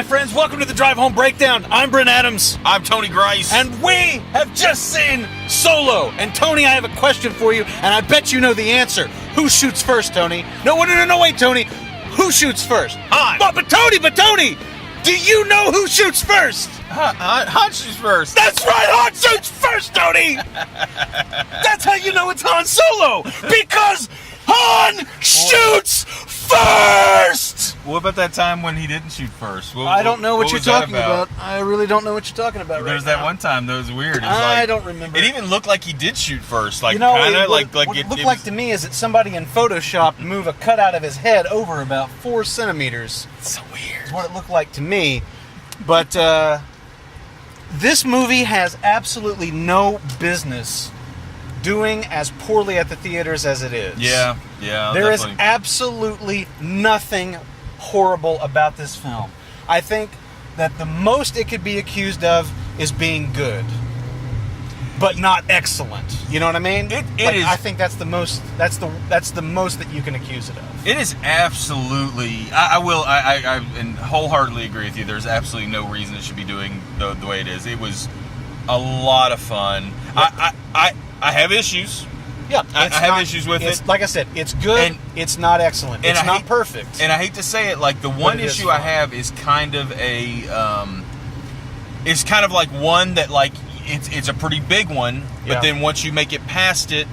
my friends. Welcome to the Drive Home Breakdown. I'm Brent Adams. I'm Tony Grice. And we have just seen Solo. And Tony, I have a question for you, and I bet you know the answer. Who shoots first, Tony? No, wait, Tony. Who shoots first? Han. But Tony, do you know who shoots first? Han shoots first. That's right, Han shoots first, Tony! That's how you know it's Han Solo! Because Han shoots first! What about that time when he didn't shoot first? I don't know what you're talking about. I really don't know what you're talking about There's right that now. one time that was weird. I don't remember. It even looked like he did shoot first. Like, what it looked like to me is that somebody in Photoshop moved a cutout of his head over about 4 centimeters. It's so weird. Is what it looked like to me. But this movie has absolutely no business doing as poorly at the theaters as it is. Yeah. There is absolutely nothing horrible about this film. I think that the most it could be accused of is being good, but not excellent. You know what I mean? It is. I think that's the most. That's the most that you can accuse it of. It is absolutely. I and wholeheartely agree with you. There's absolutely no reason it should be doing the way it is. It was a lot of fun. Yep. I have issues. Yeah, I have issues with it. Like I said, it's good. And it's not excellent. It's not perfect. And I hate to say it, like the one issue I have is kind of it's kind of like one that like it's a pretty big one, but then once you make it past it,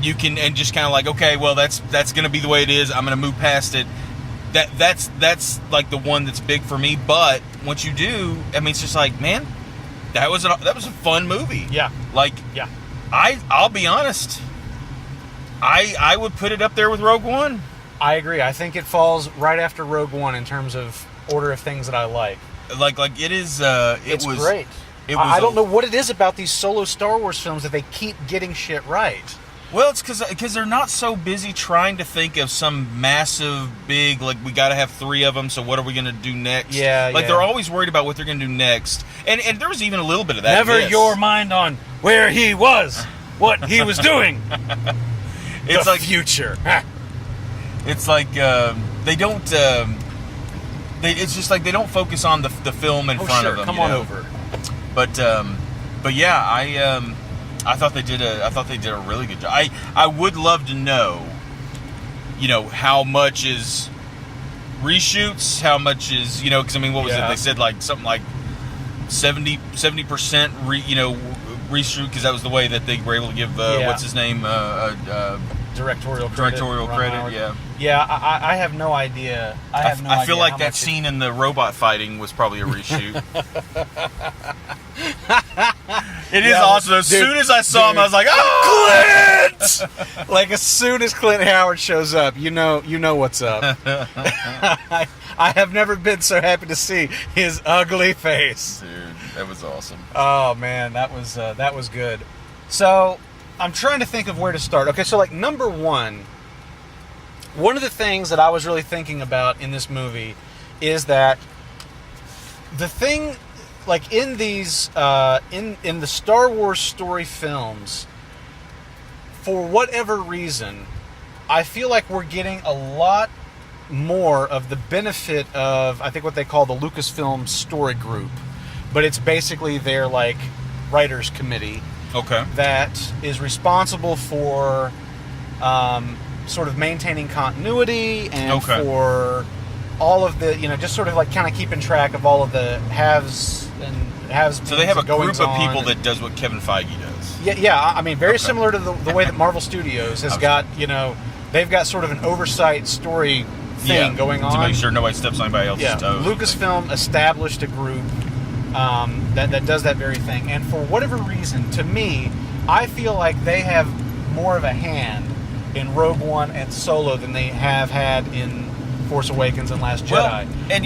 you can and just kind of like, okay, well that's going to be the way it is. I'm going to move past it. That's like the one that's big for me. But once you do, I mean, it's just like, man, that was a fun movie. Yeah. Like, yeah. I'll be honest. I would put it up there with Rogue One. I agree. I think it falls right after Rogue One in terms of order of things that I like. Like it is. It's great. I don't know what it is about these solo Star Wars films that they keep getting shit right. Well, it's because they're not so busy trying to think of some massive, big, like, we got to have 3 of them, so what are we going to do next? Yeah, they're always worried about what they're going to do next. And there was even a little bit of that. Never your mind on where he was, what he was doing. It's the like future. It's like they don't. It's just like they don't focus on the film in front of them. Come on over. But yeah, I thought they did a really good job. I would love to know, how much is reshoots, how much is, because I mean, what was it? They said like something like 70% reshoot, because that was the way that they were able to give what's his name directorial credit. Yeah, I have no idea. I feel like that scene in the robot fighting was probably a reshoot. It is awesome. As soon as I saw him, I was like, "Oh, Clint!" Like as soon as Clint Howard shows up, you know what's up. I have never been so happy to see his ugly face. Dude, that was awesome. Oh man, that was good. So I'm trying to think of where to start. Okay, so like number one of the things that I was really thinking about in this movie is that the thing, like in these in the Star Wars story films, for whatever reason, I feel like we're getting a lot more of the benefit of, I think, what they call the Lucasfilm Story Group, but it's basically their like writers committee. Okay. That is responsible for sort of maintaining continuity and for all of the, just sort of like kind of keeping track of all of the haves and has. So they have a group of people that does what Kevin Feige does. Yeah. I mean, very similar to the way that Marvel Studios has got, they've got sort of an oversight story thing going on to make sure nobody steps on anybody else's toes. Lucasfilm established a group that does that very thing, and for whatever reason, to me, I feel like they have more of a hand in Rogue One and Solo than they have had in Force Awakens and Last Jedi. Well, and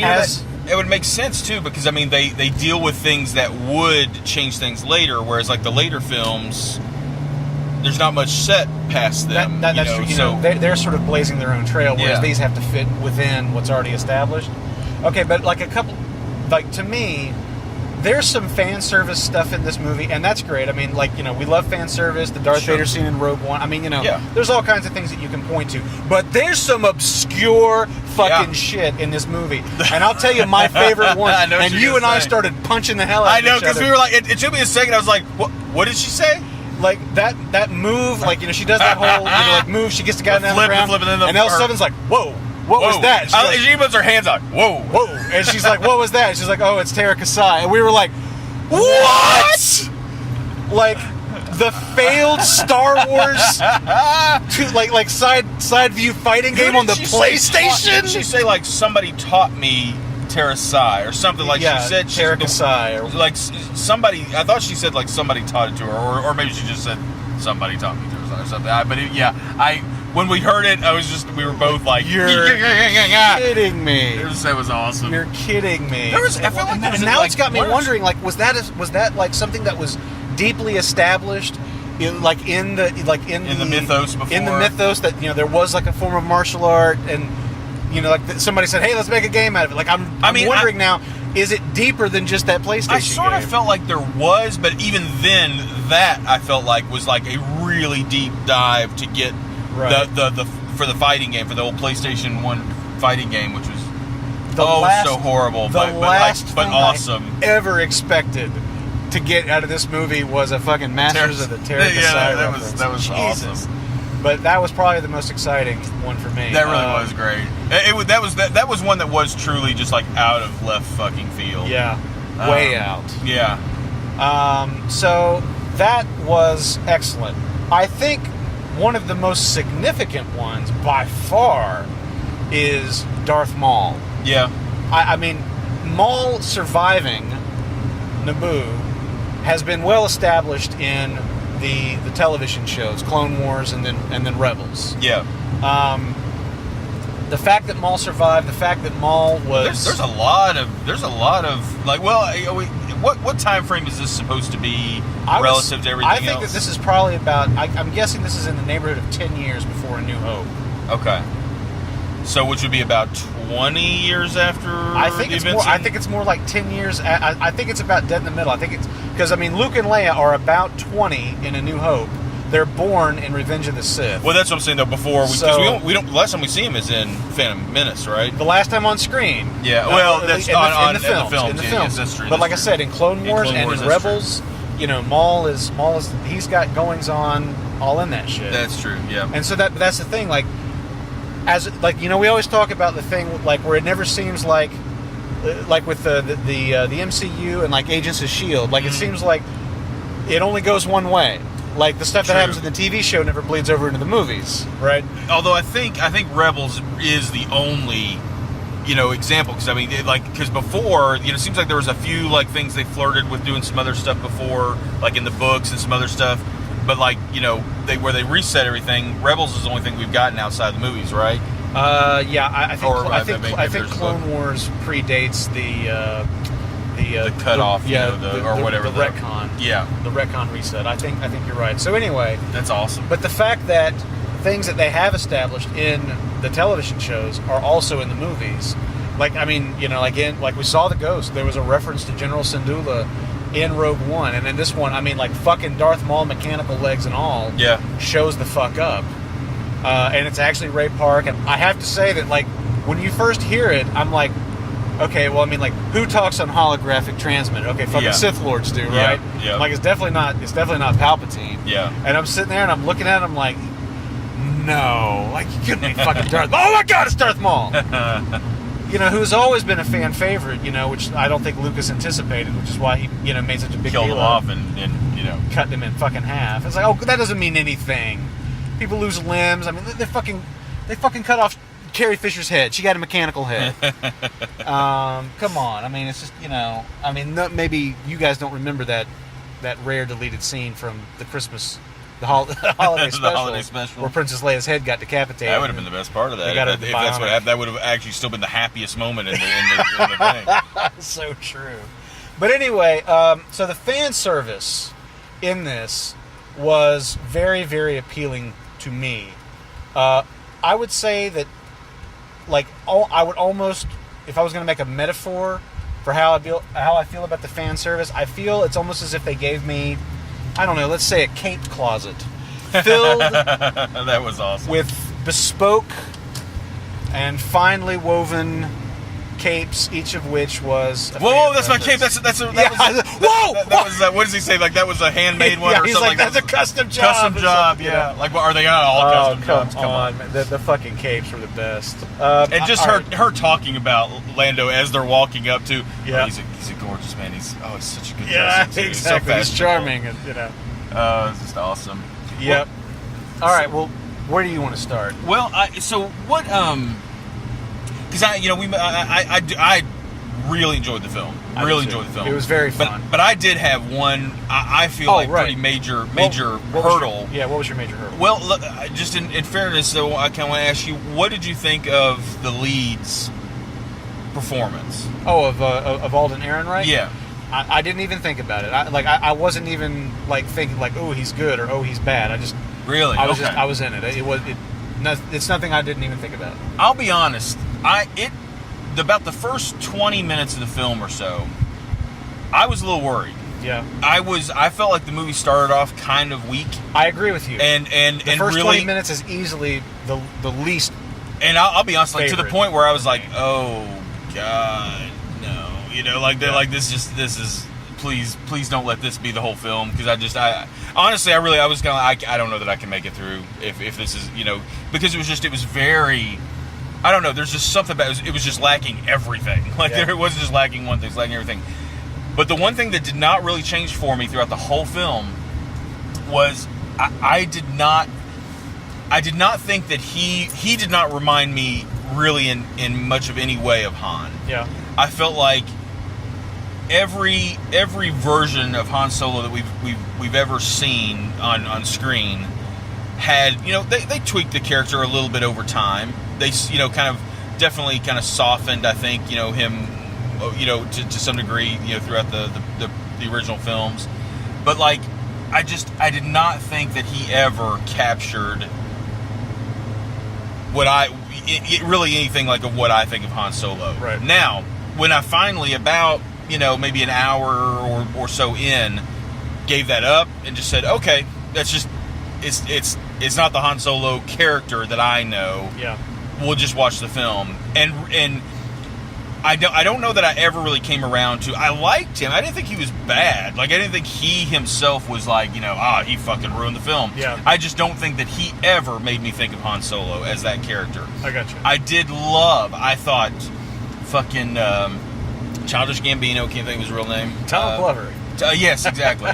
it would make sense too, because I mean they deal with things that would change things later, whereas like the later films, there's not much set past them. That's true. So they're sort of blazing their own trail, whereas these have to fit within what's already established. Okay, but like to me, there's some fan service stuff in this movie, and that's great. I mean, like, we love fan service, the Darth Vader scene in Rogue One. I mean, there's all kinds of things that you can point to. But there's some obscure fucking shit in this movie. And I'll tell you my favorite one. I know what and you're you gonna and I say. started punching the hell out of each other. I know, because we were like, it took me a second. I was like, what did she say? Like that move, like, you know, she does that whole, you know, like move. She gets the guy down the ground, and L7's like, whoa. What was that? She puts her hands out. Whoa. Whoa. And she's like, what was that? And she's like, oh, it's Tara Kasai. And we were like, what? Like, the failed Star Wars like side view fighting game on the PlayStation? Did she say, like, somebody taught me Tara Kasai or something? Like, yeah, she said Tara Kasai. Like, somebody, I thought she said, like, somebody taught it to her, or maybe she just said, somebody taught me Tara Kasai or something. When we heard it, we were both like, You're kidding me. That was awesome. You're kidding me. I feel like and now it's got me wondering, like, was that like something that was deeply established in the mythos before? In the mythos that, you know, there was like a form of martial art, and, you know, like somebody said, hey, let's make a game out of it. Like, I'm wondering now, is it deeper than just that PlayStation game? I sort of felt like there was, but even then, that I felt like was like a really deep dive to get the for the fighting game, for the old PlayStation 1 fighting game, which was so horrible, but awesome. I ever expected to get out of this movie was a fucking Masters of the Tara Kasai reference. That was Jesus. awesome. But that was probably the most exciting one for me. That really was great. That was one that was truly just like out of left fucking field. Yeah, way out. Yeah. So that was excellent. I think one of the most significant ones by far is Darth Maul. Yeah. I mean, Maul surviving Naboo has been well established in the television shows, Clone Wars and then Rebels. Yeah. The fact that Maul survived, the fact that Maul was there's a lot of like, well, what time frame is this supposed to be relative to everything else? I think that this is probably about, I'm guessing this is in the neighborhood of 10 years before A New Hope. Okay. So which would be about 20 years after I think it's more like 10 years. I think it's about dead in the middle. I think it's because, I mean, Luke and Leia are about 20 in A New Hope. They're born in Revenge of the Sith. Well, that's what I'm saying, though, before, because we don't, the last time we see him is in Phantom Menace, right? The last time on screen. Yeah, well, that's in the films. Yes, that's true. But like I said, in Clone Wars and in Rebels, you know, Maul is he's got goings on all in that shit. That's true. Yeah. And so that's the thing. Like, you know, we always talk about the thing like where it never seems like with the MCU and like Agents of S.H.I.E.L.D. Like, it seems like it only goes one way. Like, the stuff that happens in the TV show never bleeds over into the movies, right? Although I think Rebels is the only, you know, example, because I mean, because before, you know, it seems like there was a few like things they flirted with doing some other stuff before, like in the books and some other stuff, but like, you know, where they reset everything. Rebels is the only thing we've gotten outside the movies, right? Yeah, I think Clone Wars predates the cutoff, or whatever, the retcon. Yeah, the retcon reset. I think you're right. So anyway, that's awesome. But the fact that things that they have established in the television shows are also in the movies, like, I mean, you know, like we saw the Ghost. There was a reference to General Syndulla in Rogue One, and in this one, I mean, like, fucking Darth Maul, mechanical legs and all, shows the fuck up. And it's actually Ray Park, and I have to say that, like, when you first hear it, I'm like, okay, well, I mean, like, who talks on holographic transmit? Okay, fucking Sith Lords do, right? Yeah. Like, it's definitely not Palpatine. Yeah. And I'm sitting there and I'm looking at him like, no, like, you couldn't be fucking Darth Maul. Oh my God, it's Darth Maul. You know, who's always been a fan favorite, you know, which I don't think Lucas anticipated, which is why he, you know, made such a big deal. Killed him off and, you know, cut him in fucking half. It's like, oh, that doesn't mean anything. People lose limbs. I mean, they fucking cut off Carrie Fisher's head. She got a mechanical head. Come on. I mean, it's just, you know, I mean, maybe you guys don't remember that rare deleted scene from the holiday special, where Princess Leia's head got decapitated. That would have been the best part of that. If that's what happened, that would have actually still been the happiest moment in the thing. So true. But anyway, so the fan service in this was very, very appealing to me. I would say that, like, I would almost, if I was going to make a metaphor for how I feel about the fan service, I feel it's almost as if they gave me, I don't know, let's say a cape closet filled that was awesome, with bespoke and finely woven capes, each of which was. Whoa, that's my cape. That was. Whoa! That was. What does he say? Like that was a handmade one, or he's something? That's a custom job. Custom job, yeah. Like, are they all custom jobs? Come on. Man. The fucking capes were the best. And just her talking about Lando as they're walking up to. Yeah. Oh, he's a gorgeous man. He's such a good Yeah, person. exactly. He's charming. It's just awesome. Yep. All right. Well, where do you want to start? Well, so what? Because I really enjoyed the film. It was very fun. But I did have one. I feel pretty major hurdle. What was your major hurdle? Well, look, just in fairness, though, I kind of want to ask you, what did you think of the lead's performance? Oh, of Alden Ehrenreich? Yeah. I didn't even think about it. I wasn't even thinking oh, he's good or oh, he's bad. I just really I was in it. It's nothing I didn't even think about. I'll be honest. About the first 20 minutes of the film or so, I was a little worried. Yeah. I felt like the movie started off kind of weak. I agree with you. And the first really, 20 minutes is easily the least. And I'll be honest, to the point where I was like, thing. oh God, no. This is. Please don't let this be the whole film, because I honestly I was kind of I don't know that I can make it through if this is because it was very. I don't know. There's just something about it was just lacking everything. It wasn't just lacking one thing; it was lacking everything. But the one thing that did not really change for me throughout the whole film was I did not think that he did not remind me really in much of any way of Han. Yeah. I felt like every version of Han Solo that we've ever seen on screen had they tweaked the character a little bit over time. They definitely kind of softened, I think, him to some degree throughout the original films, but I did not think that he ever captured really anything of what I think of Han Solo. Right. Now, when I finally about maybe an hour or so in gave that up and just said, okay, that's just it's not the Han Solo character that I know. Yeah. We'll just watch the film. And I don't know that I ever really came around to. I liked him. I didn't think he was bad. I didn't think he himself was he fucking ruined the film. Yeah. I just don't think that he ever made me think of Han Solo as that character. I got you. I thought fucking Childish Gambino, can't think of his real name. Donald Glover. Yes, exactly.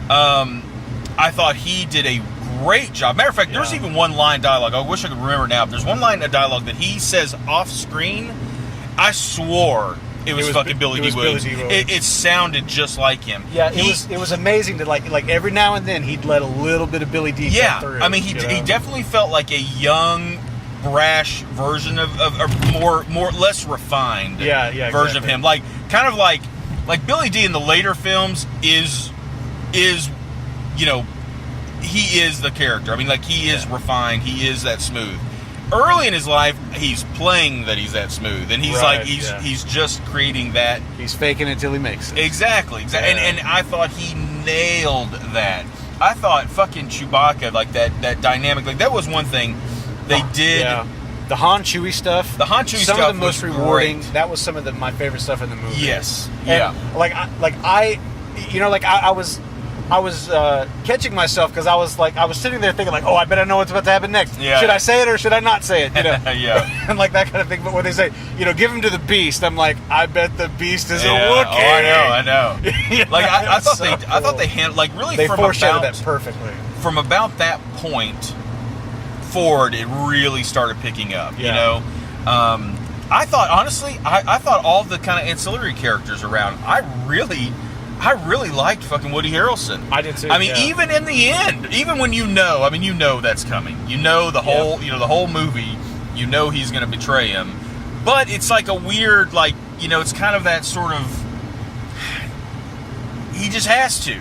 I thought he did a great job. Matter of fact, there's even one line dialogue. I wish I could remember now. But there's one line of dialogue that he says off screen. I swore it was fucking Billy D. Williams. It sounded just like him. Yeah, it was amazing to every now and then he'd let a little bit of Billy D. come through. I mean he definitely felt like a young, brash version of more less refined version of him. Kind of like Billy D. in the later films is he is the character. I mean, he is refined. He is that smooth. Early in his life, he's playing that he's that smooth, and he's just creating that. He's faking it till he makes it. Exactly. Yeah. And I thought he nailed that. I thought fucking Chewbacca, that dynamic, that was one thing they did. Yeah. The Han Chewie stuff. Some of the most rewarding. Great. That was some of my favorite stuff in the movie. Yes. And I was catching myself because I was sitting there thinking oh, I bet I know what's about to happen next. Yeah. Should I say it or should I not say it? Yeah. And that kind of thing. But when they say, give him to the Beast, I'm I bet the Beast is a Wookiee. Oh, I know. I thought they handled really they foreshadowed that perfectly. From about that point forward, it really started picking up. Yeah. I thought honestly, I thought all the kind of ancillary characters around, I really liked fucking Woody Harrelson. I did too. I mean, even in the end, even when that's coming. The whole, the whole movie, he's going to betray him. But it's a weird, it's kind of that sort of, he just has to.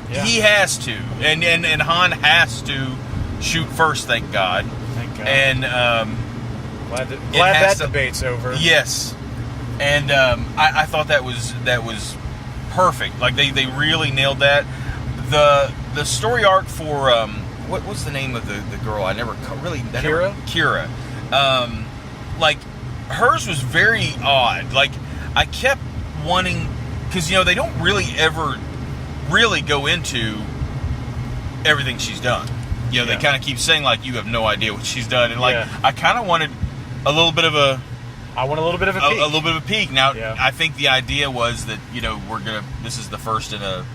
He has to. And Han has to shoot first, thank God. Thank God. And glad that debate's over. Yes. And I thought that was perfect. They really nailed that. The story arc for what's the name of the girl? I never really Kira. Kira. hers was very odd. Like, I kept wanting, because they don't really ever really go into everything she's done. They kind of keep saying, like, you have no idea what she's done, and like, I kind of wanted a little bit of a. I want a little bit of a peek. A little bit of a peek. Now, I think the idea was that this is the first in a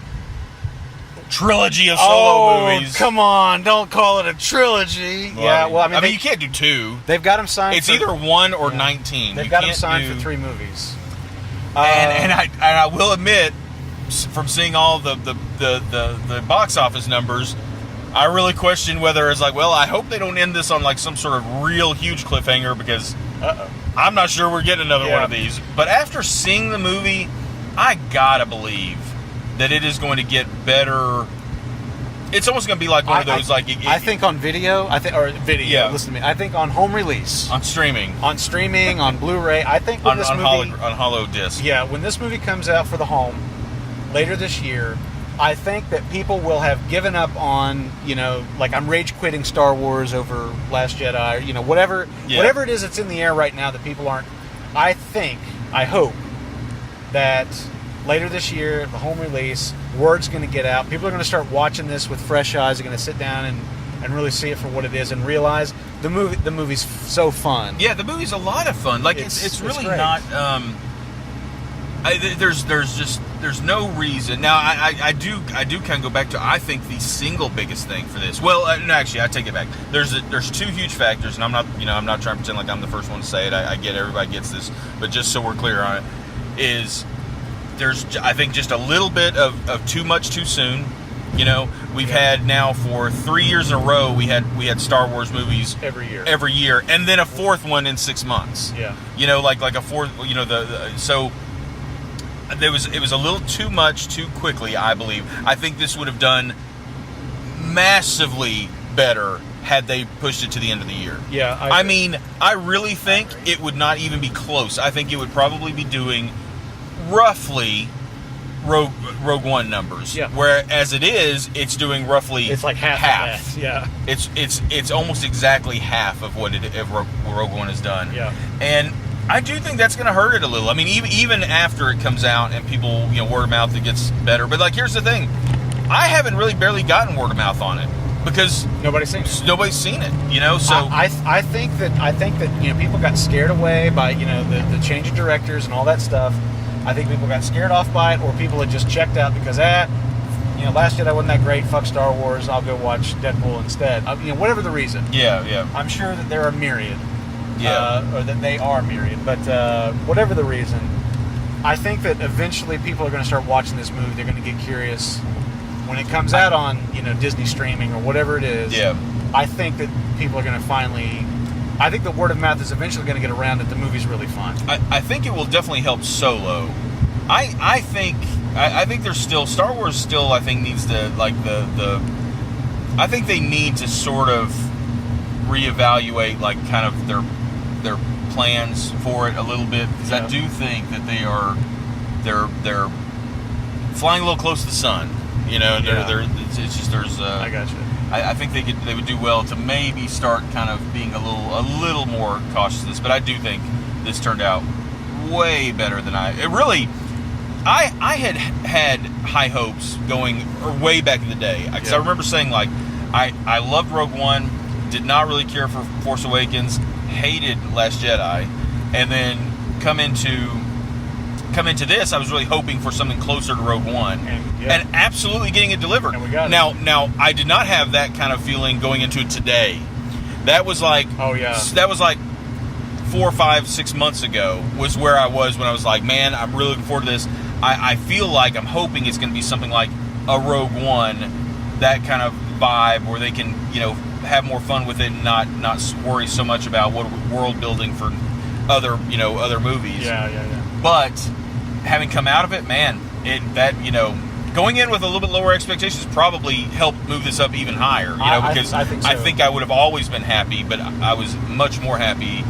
trilogy of solo movies. Come on, don't call it a trilogy. Well, I mean, you can't do 2. They've got them signed. It's either 1 or 19. They've got them signed for 3 movies. And I will admit, from seeing all the box office numbers, I really question whether it's like, well, I hope they don't end this on like some sort of real huge cliffhanger, because I'm not sure we're getting another one of these. But after seeing the movie, I gotta believe that it is going to get better. It's almost going to be like one of those I think on video. Listen to me. I think on home release, on streaming, on Blu-ray. I think when this movie on hollow disc. Yeah, when this movie comes out for the home later this year, I think that people will have given up on, like, I'm rage quitting Star Wars over Last Jedi, or, whatever it is that's in the air right now that people aren't. I hope that later this year, the home release, word's going to get out. People are going to start watching this with fresh eyes. They're going to sit down and really see it for what it is and realize the movie's so fun. Yeah, the movie's a lot of fun. Like, it's really not. There's no reason. Now, I do kind of go back to, I think the single biggest thing for this. Well, no, actually, I take it back. There's 2 huge factors, and I'm not trying to pretend like I'm the first one to say it. I get everybody gets this, but just so we're clear on it, is there's, I think, just a little bit of too much too soon. We've had now for 3 years in a row, we had Star Wars movies every year, and then a 4th one in 6 months. Yeah. Like a 4th. So it was a little too much too quickly, I believe. I think this would have done massively better had they pushed it to the end of the year. Yeah. I mean, I really think it would not even be close. I think it would probably be doing roughly Rogue One numbers. Yeah. Whereas it is, it's doing roughly. It's like half. Yeah. It's almost exactly half of what Rogue One has done. Yeah. And I do think that's going to hurt it a little. I mean, even after it comes out and people, word of mouth, it gets better. But like, here's the thing: I haven't really barely gotten word of mouth on it because nobody's seen it. So I think that people got scared away by the change of directors and all that stuff. I think people got scared off by it, or people had just checked out because Last Jedi wasn't that great. Fuck Star Wars. I'll go watch Deadpool instead. Whatever the reason. Yeah. I'm sure that there are myriad. Yeah. Or that they are myriad. But whatever the reason, I think that eventually people are going to start watching this movie. They're going to get curious when it comes out on Disney streaming or whatever it is. Yeah. I think that people are going to finally. I think the word of mouth is eventually going to get around that the movie's really fun. I think it will definitely help Solo. I think there's still Star Wars still I think needs to I think they need to sort of reevaluate like kind of their plans for it a little bit, because I do think that they're flying a little close to the sun. It's just there's I got you. I think they would do well to maybe start kind of being a little more cautious of this, but I do think this turned out way better than I had high hopes going way back in the day, because I remember saying like I loved Rogue One, did not really care for Force Awakens, hated Last Jedi, and then come into this, I was really hoping for something closer to Rogue One, and absolutely getting it delivered. And we got it. Now, I did not have that kind of feeling going into it today. That was like, that was like 4, 5, 6 months ago was where I was when I was like, man, I'm really looking forward to this. I feel like I'm hoping it's going to be something like a Rogue One, that kind of vibe where they can, have more fun with it and not worry so much about what world building for other movies. Yeah. But having come out of it, man, going in with a little bit lower expectations probably helped move this up even higher. Because I think so. I think I would have always been happy, but I was much more happy.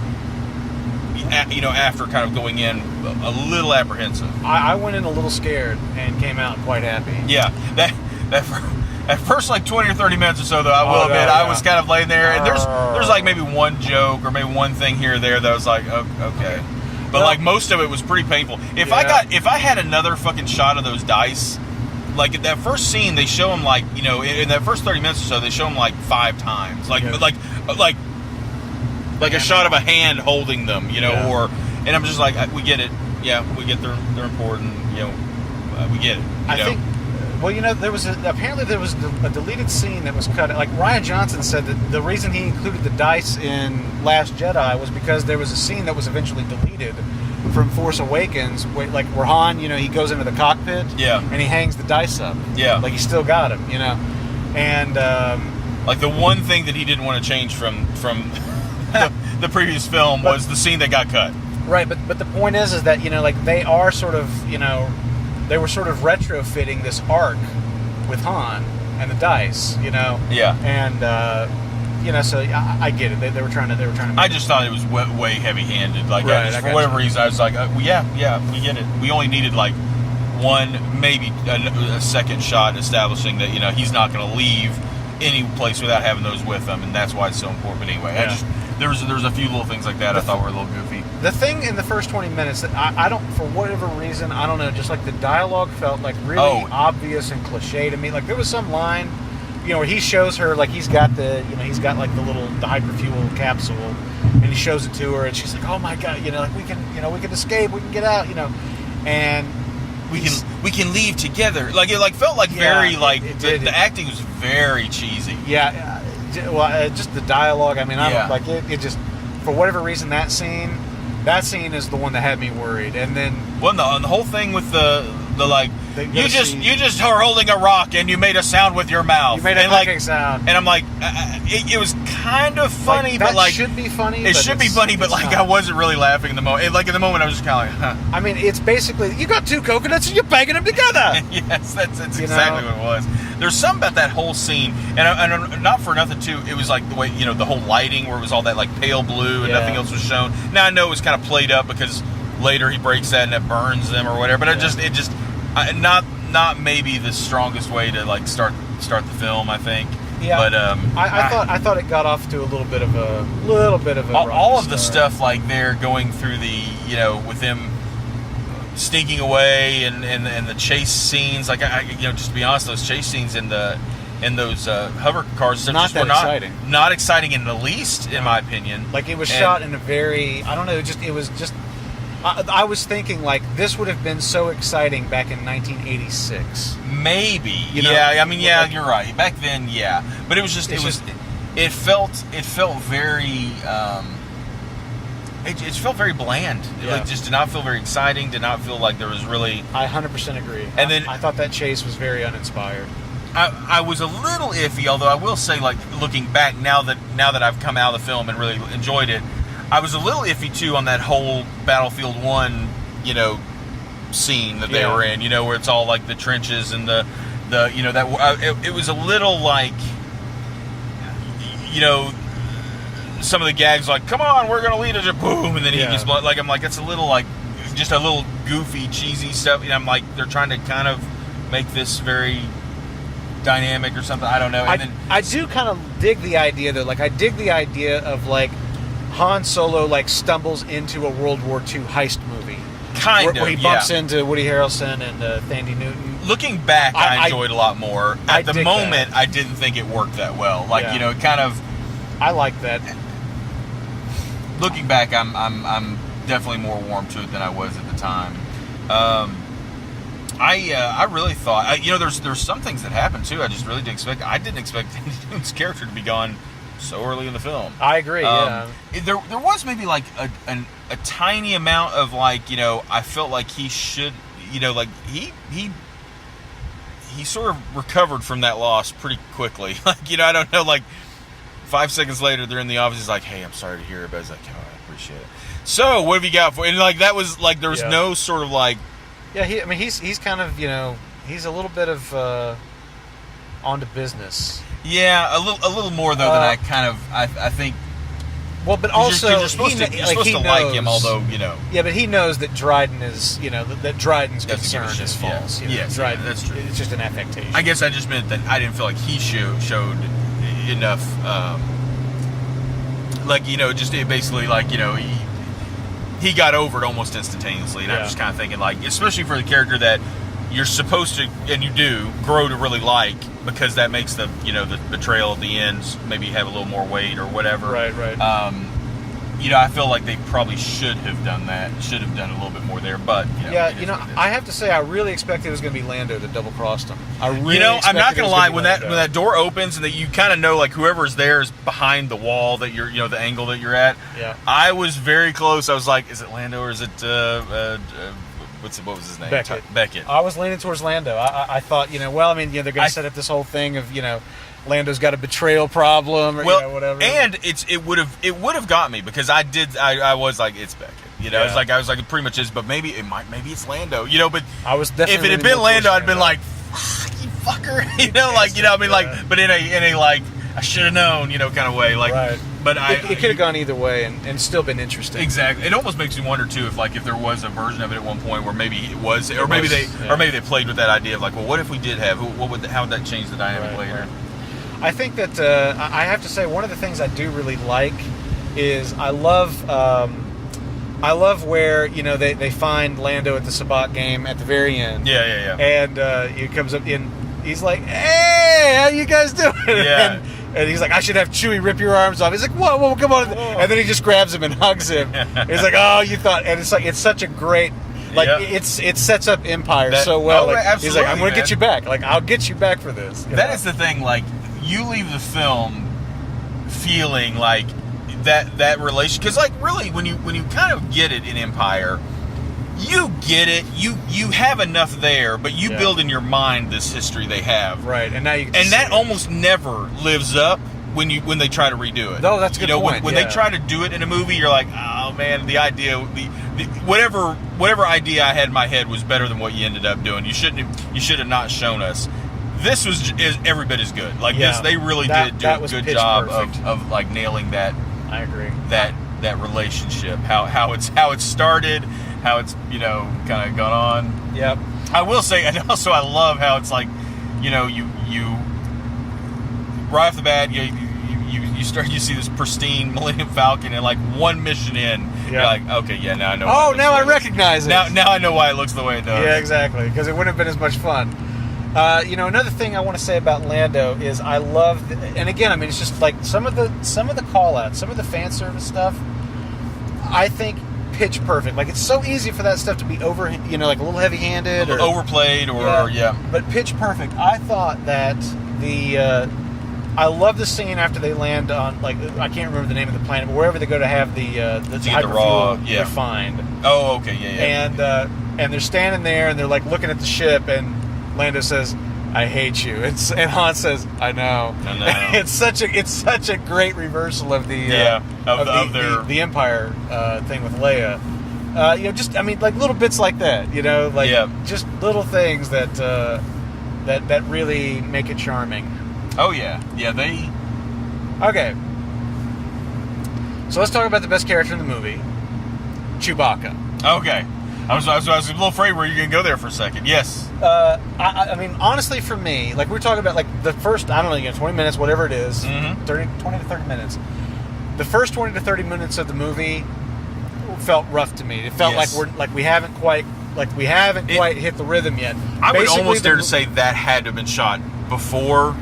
After kind of going in a little apprehensive. I went in a little scared and came out quite happy. Yeah, At first, like 20 or 30 minutes or so, though, I will admit, I was kind of laying there, and there's like maybe one joke or maybe one thing here or there that was like, oh, okay. But like most of it was pretty painful. If I had another fucking shot of those dice, like at that first scene, they show him like, you know, in that first 30 minutes or so, they show him like 5 times, like a shot of a hand holding them, you know, and I'm just like, we get it, we get they're important, you know, we get it. I think. Well, you know, apparently there was a deleted scene that was cut. Like Ryan Johnson said that the reason he included the dice in Last Jedi was because there was a scene that was eventually deleted from Force Awakens, where Han, you know, he goes into the cockpit, and he hangs the dice up, like he still got him, you know, and like the one thing that he didn't want to change from the previous film was the scene that got cut. Right, but the point is that, you know, like they are sort of, you know. They were sort of retrofitting this arc with Han and the dice, you know. Yeah. And you know, so I get it. They were trying to. Make I just thought it was way heavy-handed. Like for whatever reason, I was like, we get it. We only needed like one, maybe a second shot establishing that, you know, he's not going to leave any place without having those with him, and that's why it's so important. But anyway, there's a few little things like that I thought were a little goofy. The thing in the first 20 minutes that I don't, for whatever reason, I don't know, just like the dialogue felt like really obvious and cliche to me. Like there was some line, you know, where he shows her, like he's got the like the hyperfuel capsule, and he shows it to her, and she's like, oh my God, you know, like we can escape, we can get out, you know, and we can leave together. Like it felt like very like the acting was very cheesy. Yeah, well, just the dialogue. I mean, I don't like it. It just, for whatever reason, that scene is the one that had me worried. And then, well, the whole thing with the like, you just are holding a rock and you made a sound with your mouth. You made a clicking sound. And I'm like, it was kind of funny, but like should be funny. It should be funny, but like I wasn't really laughing in the moment. Like in the moment, I was just kind of like, huh. I mean, it's basically you got 2 coconuts and you're banging them together. Yes, that's exactly what it was. There's something about that whole scene, and not for nothing too. It was like the way, you know, the whole lighting where it was all that like pale blue and nothing else was shown. Now I know it was kind of played up because later he breaks that and it burns them or whatever. But it just not maybe the strongest way to like start the film, I think. Yeah. But I thought it got off to a little bit of a all of the stuff like they're going through the, you know, with them sneaking away and the chase scenes, like you know, just to be honest, those chase scenes in those hover cars not exciting in the least, in my opinion. Like it was shot in a very, I don't know, it was just I was thinking like this would have been so exciting back in 1986. Maybe, you know? I mean, like, you're right. Back then, but it was just it felt very. It felt very bland. It like, just did not feel very exciting. Did not feel like there was really. I 100% agree. And then I thought that chase was very uninspired. I was a little iffy, although I will say, like looking back now that I've come out of the film and really enjoyed it, I was a little iffy too on that whole Battlefield 1, you know, scene that they were in. You know, where it's all like the trenches and the you know that it was a little like, you know. Some of the gags like, come on, we're gonna lead it to boom, and then he gets blood. Like I'm like, it's a little like, just a little goofy, cheesy stuff. And I'm like, they're trying to kind of make this very dynamic or something. I don't know. And I do kind of dig the idea though. Like I dig the idea of like Han Solo like stumbles into a World War II heist movie. Where he bumps into Woody Harrelson and Thandie Newton. Looking back, I enjoyed a lot more. At the moment, I didn't think it worked that well. Like you know, it kind of. I like that. Looking back, I'm definitely more warm to it than I was at the time. I really thought, you know, there's some things that happened too. I just really didn't expect. I didn't expect Newton's character to be gone so early in the film. I agree. There was maybe like a tiny amount of like, you know, I felt like he should, you know, like he sort of recovered from that loss pretty quickly. Like, you know, I don't know, like. 5 seconds later, they're in the office. He's like, "Hey, I'm sorry to hear it," but I was like, "Oh, I appreciate it." So, what have you got for? And like that was like there was no sort of like. Yeah, he's kind of, you know, he's a little bit of on to business. Yeah, a little more though than I kind of I think. Well, but also you're supposed to like him, although Yeah, but he knows that Dryden is that Dryden's Doesn't give a concern shit. is false. Yeah. Yes, Dryden, that's true. It's just an affectation. I guess I just meant that I didn't feel like he showed enough, just basically he got over it almost instantaneously, and I'm just kind of thinking especially for the character that you're supposed to, and you do, grow to really like, because that makes the betrayal at the end maybe have a little more weight or whatever. Right. I feel like they probably should have done that. Should have done a little bit more there, but I have to say I really expected it was going to be Lando that double crossed him. I'm not going to lie. When that door opens and that you kind of know whoever's there is behind the wall that you're the angle that you're at. Yeah. I was very close. I was like, is it Lando or is it what was his name? Beckett. I was leaning towards Lando. I thought, they're going to set up this whole thing of, Lando's got a betrayal problem or whatever. And it would have got me, because I was like, it's Beckett. I was like it pretty much is, but maybe it's Lando. But I was definitely, if it had been Lando, I'd been like, you fucker. But in a I should have known, kind of way. Right. But it could have gone either way and still been interesting. Exactly. It almost makes me wonder too if there was a version of it at one point where maybe it was, or maybe they played with that idea of what if we did have, how would that change the dynamic later? Right. I think that I have to say one of the things I do really like is I love where they find Lando at the Sabbat game at the very end. Yeah. And he comes up and he's like, "Hey, how you guys doing?" Yeah. And he's like, "I should have Chewie rip your arms off." He's like, "Whoa, come on!" Whoa. And then he just grabs him and hugs him. He's like, "Oh, you thought?" And it's such a great. It sets up Empire so well. He's like, "I'm going to get you back. I'll get you back for this." That is the thing. You leave the film feeling like that relation, because really when you kind of get it in Empire, you get it. You have enough there, but you build in your mind this history they have. Right, and now that almost never lives up when they try to redo it. No, that's a good point. When they try to do it in a movie, you're like, oh man, the idea, whatever idea I had in my head was better than what you ended up doing. You should have not shown us. This is every bit as good. This, they really did do a good job of nailing that. I agree. That relationship, how it started, how it's kind of gone on. Yep. I will say, and also I love how it's you right off the bat you see this pristine Millennium Falcon, and one mission in, you're like, okay, yeah, now I know. Oh, now I recognize it. Now I know why it looks the way it does. Yeah, exactly, because it wouldn't have been as much fun. Another thing I want to say about Lando is I love, and again, it's just some of the call-outs, some of the fan service stuff, I think pitch perfect. It's so easy for that stuff to be over, a little heavy-handed or overplayed, but pitch perfect. I thought that I love the scene after they land on, I can't remember the name of the planet, but wherever they go to have the hyperfuel refined. Oh, okay, yeah. And they're standing there and they're looking at the ship, and Lando says, "I hate you." And Han says, "I know." It's such a great reversal of the the Empire thing with Leia. Little bits like that. Just little things that really make it charming. Oh yeah, they. Okay. So let's talk about the best character in the movie, Chewbacca. Okay. I was a little afraid where you were going to go there for a second. Yes. Honestly, for me, we're talking about the first, 20 minutes, whatever it is, 20 to 30 minutes. The first 20 to 30 minutes of the movie felt rough to me. It felt like we haven't quite hit the rhythm yet. I would almost dare to say that had to have been shot before.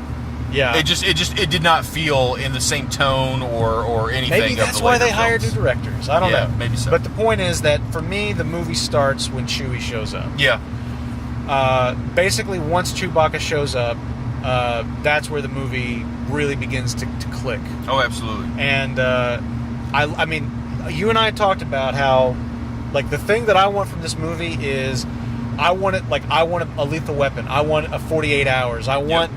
Yeah. It did not feel in the same tone or anything. Maybe that's why they hired new directors. I don't know. Maybe so. But the point is that for me, the movie starts when Chewie shows up. Yeah. Basically, once Chewbacca shows up, that's where the movie really begins to click. Oh, absolutely. And you and I talked about how, the thing that I want from this movie is, I want a lethal weapon. I want a 48 hours. I want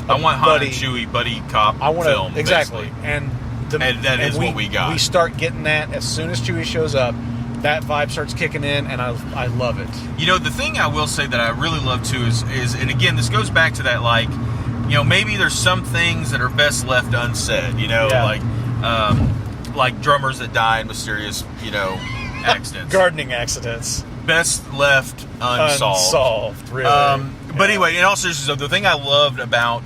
I want Han and Chewie buddy cop film. Exactly. Basically. And that is what we got. We start getting that as soon as Chewie shows up. That vibe starts kicking in, and I love it. The thing I will say that I really love too is and again, this goes back to that maybe there's some things that are best left unsaid. like drummers that die in mysterious, accidents. Gardening accidents. Best left unsolved. Really. But anyway, in all seriousness, the thing I loved about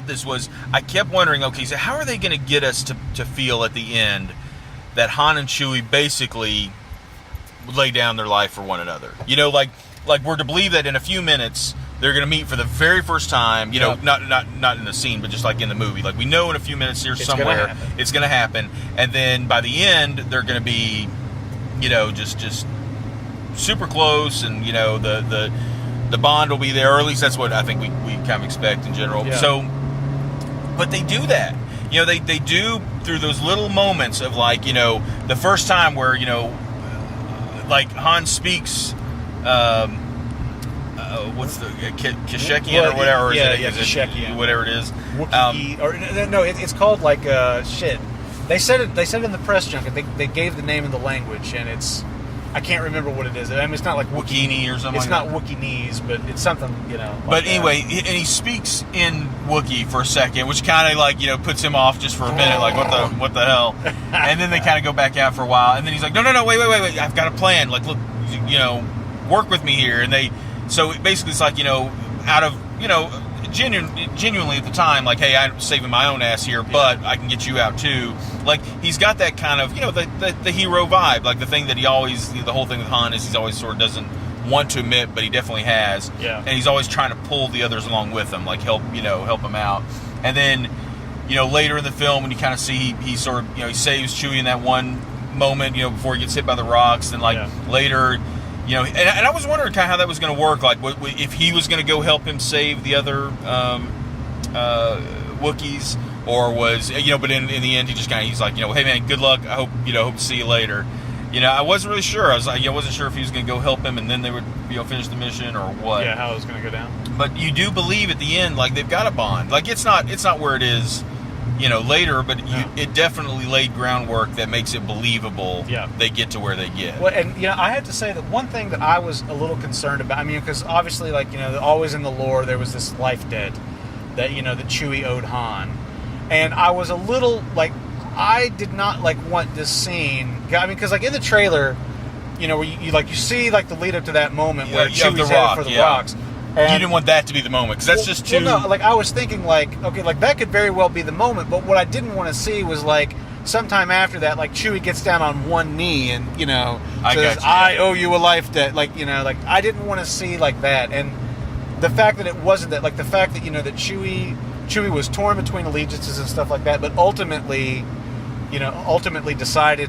this was I kept wondering, okay, so how are they going to get us to feel at the end that Han and Chewie basically lay down their life for one another? Like we're to believe that in a few minutes they're going to meet for the very first time. Not in the scene, but just like in the movie. Like we know in a few minutes here somewhere it's going to happen, and then by the end they're going to be, just super close, and the bond will be there, or at least that's what I think we kind of expect in general. Yeah. So, but they do that. They do through those little moments of like, the first time where, like Han speaks, what's the Kashyyykian or whatever? Kashyyykian. Whatever it is. Wookiee, no, it's called like shit. They said it in the press junket. They gave the name of the language, and I can't remember what it is. I mean, it's not like Wookiee or something. It's not Wookieese, but it's something, like but anyway, that. And he speaks in Wookiee for a second, which kind of like, puts him off just for a minute, like what the hell? And then they kind of go back out for a while, and then he's like, no, wait, I've got a plan. Like, look, work with me here. And so basically it's like, out of, genuinely at the time, like, hey, I'm saving my own ass here, but I can get you out too. Like, he's got that kind of, the hero vibe, like the thing that he always, the whole thing with Han is he's always sort of doesn't want to admit, but he definitely has. Yeah. And he's always trying to pull the others along with him, like help him out. And then, later in the film, when you kind of see he sort of, he saves Chewie in that one moment, before he gets hit by the rocks, and later, and I was wondering kind of how that was going to work, like if he was going to go help him save the other Wookiees, or was, but in the end he just kind of, he's like, hey man, good luck, I hope to see you later. I wasn't really sure. I was like, I wasn't sure if he was going to go help him and then they would finish the mission or what. Yeah, how it was going to go down. But you do believe at the end, like, they've got a bond. Like, it's not where it is, later, but it definitely laid groundwork that makes it believable. Yeah. They get to where they get. Well, and I have to say that one thing that I was a little concerned about, I mean, because obviously, like, always in the lore there was this life debt that that Chewie owed Han, and I was a little like, I did not like want this scene. I mean, because like in the trailer, where you see like the lead up to that moment where Chewie's headed for the rocks. And you didn't want that to be the moment, because that's just too... Well, no, like, I was thinking, like, okay, like, that could very well be the moment, but what I didn't want to see was, like, sometime after that, like, Chewie gets down on one knee and, says, I owe you a life debt. Like, like, I didn't want to see, like, that. And the fact that it wasn't that, like, the fact that, that Chewie was torn between allegiances and stuff like that, but ultimately decided,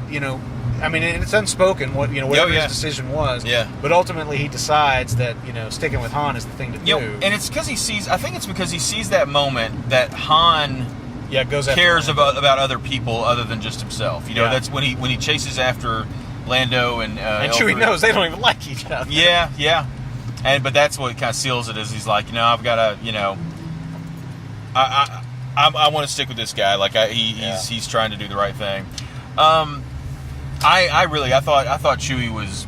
I mean, it's unspoken whatever his decision was. Yeah. But ultimately, he decides that sticking with Han is the thing to do. And it's because he sees. I think it's because he sees that moment that Han cares about other people other than just himself. That's when he chases after Lando and Chewie knows they don't even like each other. Yeah. But that's what kind of seals it. Is he's like, I've got to, I want to stick with this guy. Like he's trying to do the right thing. I thought Chewie was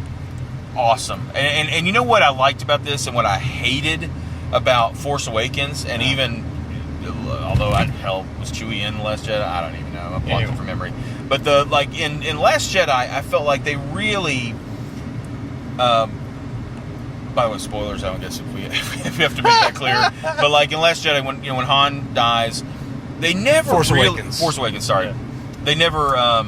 awesome, and you know what I liked about this, and what I hated about Force Awakens, and even although was Chewie in Last Jedi? I don't even know. I'm blocking from memory. But in Last Jedi, I felt like they really. By the way, spoilers. I don't guess if we have to make that clear. But like in Last Jedi, when when Han dies, they never Force Awakens. Sorry, they never.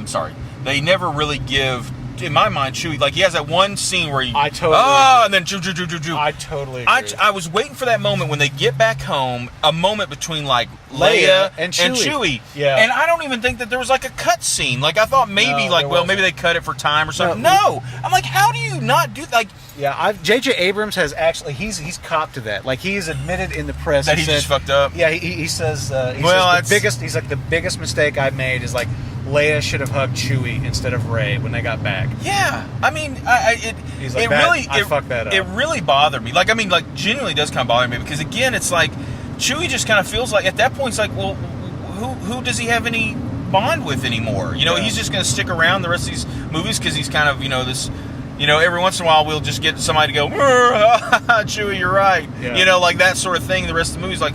They never really give, in my mind, Chewie, like, he has that one scene where he... I totally agree. And then... I totally agree. I was waiting for that moment when they get back home, a moment between, like, Leia and Chewie. Yeah. And I don't even think that there was, like, a cut scene. Like, I thought maybe, maybe they cut it for time or something. No! I'm like, how do you not do... Like... Yeah, J.J. Abrams has actually... He's copped to that. Like, he's admitted in the press... That he just fucked up? Yeah, he says... the biggest mistake I've made is, like... Leia should have hugged Chewie instead of Rey when they got back. Yeah, I mean, I fucked that up. It really bothered me. Like, I mean, like, genuinely does kind of bother me, because again, it's like Chewie just kind of feels like at that point it's like, well, who does he have any bond with anymore? He's just going to stick around the rest of these movies because he's kind of this. Every once in a while we'll just get somebody to go, Chewie, you're right. Yeah. Like that sort of thing. The rest of the movies, like,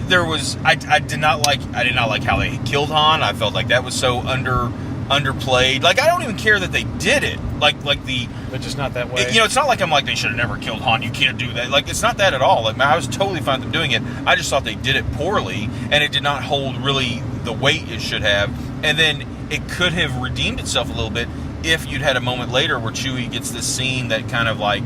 there was I did not like how they killed Han. I felt like that was so underplayed. Like, I don't even care that they did it. But just not that way. It's not like I'm like, they should have never killed Han. You can't do that. Like, it's not that at all. Like, I was totally fine with them doing it. I just thought they did it poorly, and it did not hold really the weight it should have. And then it could have redeemed itself a little bit if you'd had a moment later where Chewie gets this scene that kind of like,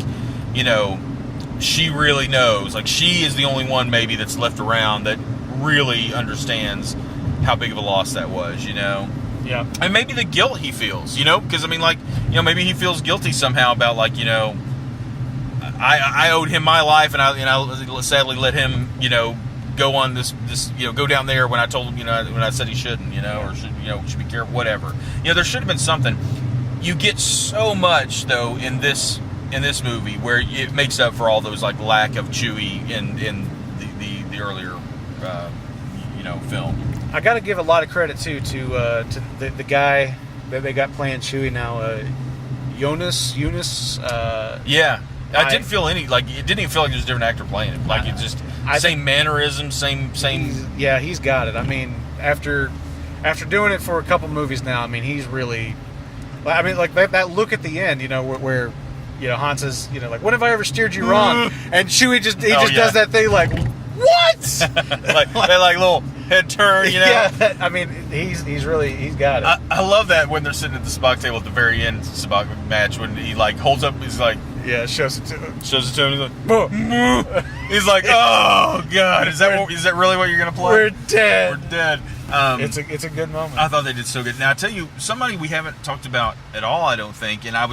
she really knows. Like, she is the only one maybe that's left around that really understands how big of a loss that was, Yeah. And maybe the guilt he feels, because maybe he feels guilty somehow about I owed him my life, and I sadly let him, go on this, go down there when I told him, when I said he shouldn't, or should be careful, whatever. there should have been something. You get so much though in this movie where it makes up for all those lack of Chewie in the earlier film. I got to give a lot of credit too to the guy that they got playing Chewie now, Eunice. Yeah, I didn't feel it didn't even feel like there's a different actor playing it. Like, it just same mannerisms, same. He's got it. I mean, after doing it for a couple movies now, I mean, he's really. I mean, like that look at the end, where Han says, when have I ever steered you wrong? And Chewie just does that thing like, what? that little head turn, Yeah, I mean, he's got it. I love that when they're sitting at the Spock table at the very end of the Spock match, when he holds up, he's like, shows it to him. He's like, he's like, oh god, is that really what you're gonna play? We're dead. It's a good moment. I thought they did so good. Now I tell you, somebody we haven't talked about at all, I don't think, and I'm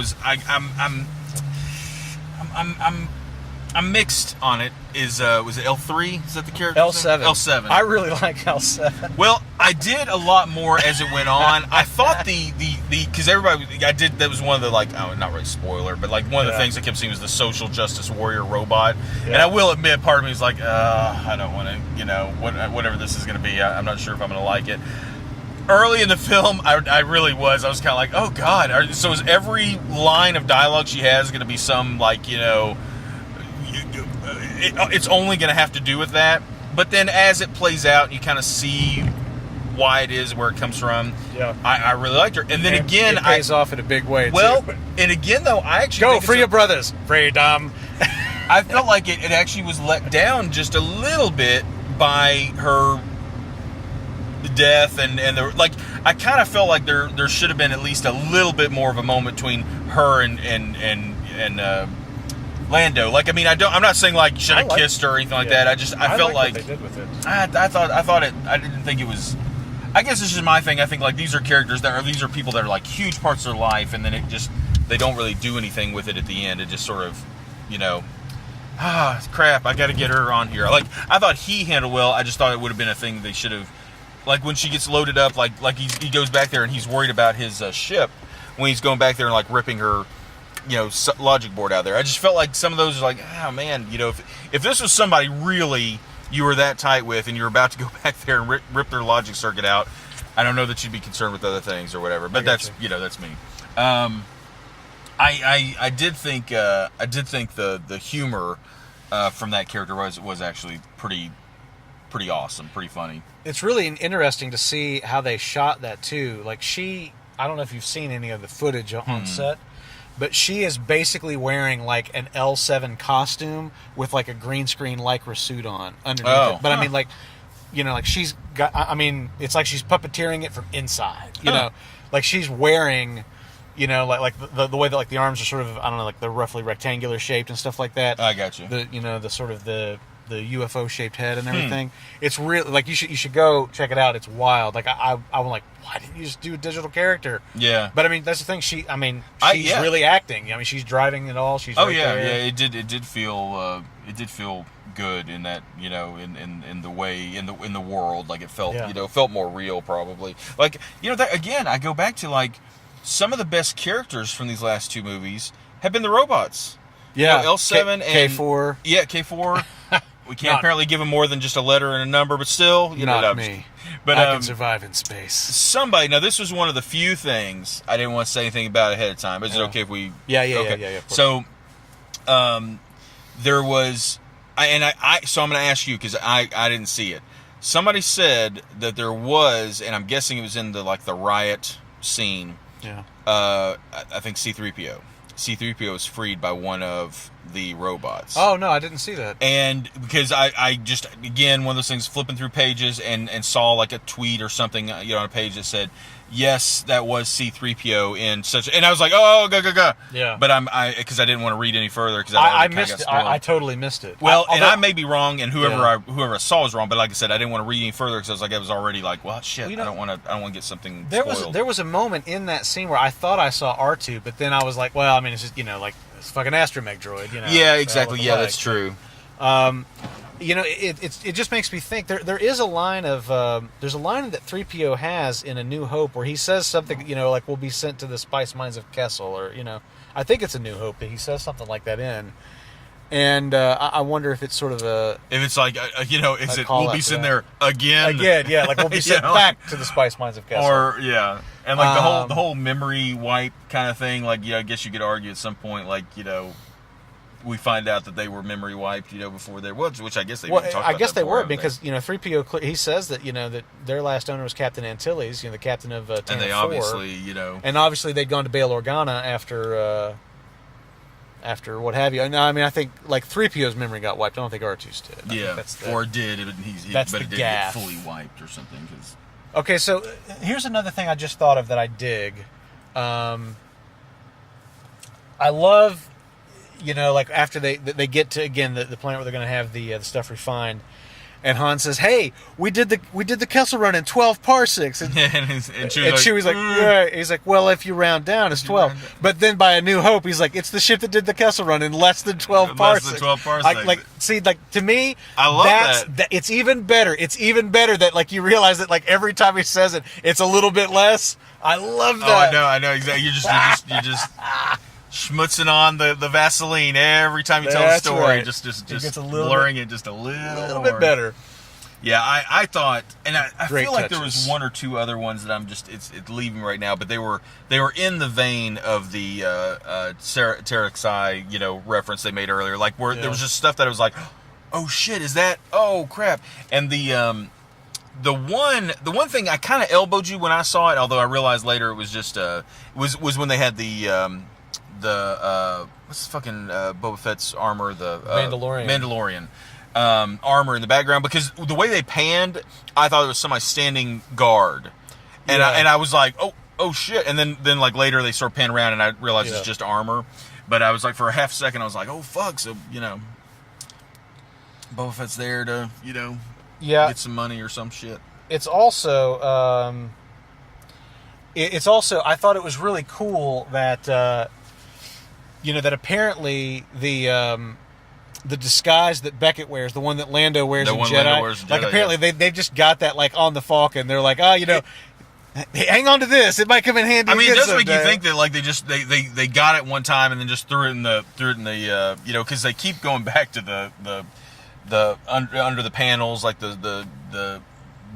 mixed on it. Was it L3? Is that the character? L7. L7. I really like L7. Well, I did a lot more as it went on. I thought because everybody, that was one of the not really spoiler, but one of the things I kept seeing was the social justice warrior robot. Yeah. And I will admit, part of me is like, I don't want to, whatever this is going to be, I'm not sure if I'm going to like it. Early in the film, I really was. I was kind of like, oh god. So is every line of dialogue she has going to be some it's only going to have to do with that. But then as it plays out, you kind of see why it is, where it comes from. Yeah, I really liked her. And then again, it pays off in a big way. Well, too. And again, though, I actually free your brothers. Freedom. I felt like it actually was let down just a little bit by her death, and I kind of felt like there should have been at least a little bit more of a moment between her and Lando. I'm not saying should have kissed her or anything like that. I felt like what they did with it. I thought it. I didn't think it was. I guess this is my thing. I think these are characters these are people that are huge parts of their life, and then they don't really do anything with it at the end. It just sort of, crap. I got to get her on here. I thought he handled well. I just thought it would have been a thing they should have. When she gets loaded up, he goes back there and he's worried about his ship when he's going back there and ripping her. Logic board out there. I just felt like some of those are oh man, if this was somebody really you were that tight with and you were about to go back there and rip their logic circuit out, I don't know that you'd be concerned with other things or whatever. But that's that's me. I did think the humor from that character was actually pretty awesome, pretty funny. It's really interesting to see how they shot that too. I don't know if you've seen any of the footage on set. But she is basically wearing an L7 costume with a green screen Lycra suit on underneath it. But I mean, she's got. I mean, it's like she's puppeteering it from inside. She's wearing, the way that the arms are sort of, I don't know, they're roughly rectangular shaped and stuff like that. I got you. The sort of the UFO shaped head and everything. It's really you should go check it out. It's wild. I was why didn't you just do a digital character? Yeah. But I mean, that's the thing. She's really acting. I mean, she's driving it all. She's there. It did feel good in that, in the way in the world. It felt felt more real probably. That again, I go back to some of the best characters from these last two movies have been the robots. Yeah. L7 and K4. Yeah, K4. We can't apparently give them more than just a letter and a number, but still, not me. But I can survive in space. Now this was one of the few things I didn't want to say anything about ahead of time. Is it okay if we? Yeah. Okay. Yeah. So, there was. So I'm going to ask you because I didn't see it. Somebody said that there was, and I'm guessing it was in the riot scene. Yeah. I think C-3PO. C-3PO is freed by one of the robots. Oh no, I didn't see that. And because I just, again, one of those things, flipping through pages and saw like a tweet or something, on a page that said, yes, that was C-3PO in such, and I was like, oh, go. Yeah. But because I didn't want to read any further because I missed it. I totally missed it. Well, and I may be wrong, and whoever I saw was wrong. But like I said, I didn't want to read any further because I was like, I was already like, well, shit, I don't want to get something spoiled. There was a moment in that scene where I thought I saw R2, but then I was like, well, I mean, it's just it's a fucking astromech droid, Yeah, exactly. Yeah, that's true. It just makes me think. There is a line of there's a line that 3PO has in A New Hope where he says something, like we'll be sent to the spice mines of Kessel, or I think it's A New Hope that he says something like that in. And I wonder if it's sort of if it's like is it we'll be sent there again, yeah, like we'll be sent back to the spice mines of Kessel, or and like the whole memory wipe kind of thing. Like I guess you could argue at some point, like we find out that they were memory wiped, before there was, which I guess they didn't talk about. I guess that they were before, because 3PO he says that that their last owner was Captain Antilles, the captain of Tantive 4. And they obviously and obviously they'd gone to Bail Organa after what have you. No, I mean I think like 3PO's memory got wiped. I don't think R2's did. Or did but it did get fully wiped or something. Okay, so here's another thing I just thought of that I dig. I love. Like after they get to again the planet where they're going to have the stuff refined, and Han says, "Hey, we did the Kessel Run in 12 parsecs," and Chewie's like, "Yeah." He's like, "Well, if you round down, it's 12." But then by A New Hope, he's like, "It's the ship that did the Kessel Run in less than 12 parsecs." To me, I love that. It's even better. It's even better that you realize that every time he says it, it's a little bit less. I love that. Oh, I know exactly. You just schmutzing on the Vaseline every time you tell the story, right. just blurring it just a little bit better. Yeah, I thought, and I feel like touches. there was one or two other ones that I'm just it's leaving right now, but they were in the vein of the Terexai reference they made earlier, like where there was just stuff that I was like, oh shit, is that? Oh crap! And the one thing I kind of elbowed you when I saw it, although I realized later it was just was when they had the what's fucking Boba Fett's armor, the Mandalorian armor in the background, because the way they panned, I thought it was somebody standing guard, and I was like, oh shit, and then like later they sort of pan around and I realized it's just armor, but I was like for a half second I was like, oh fuck, so Boba Fett's there to get some money or some shit. It's also I thought it was really cool that that apparently the disguise that Beckett wears, the one that Lando wears in Jedi, apparently they've just got that on the Falcon. They're like, hang on to this, it might come in handy. I mean, it does make you think that they got it one time and then just threw it in the because they keep going back to the under the panels, like the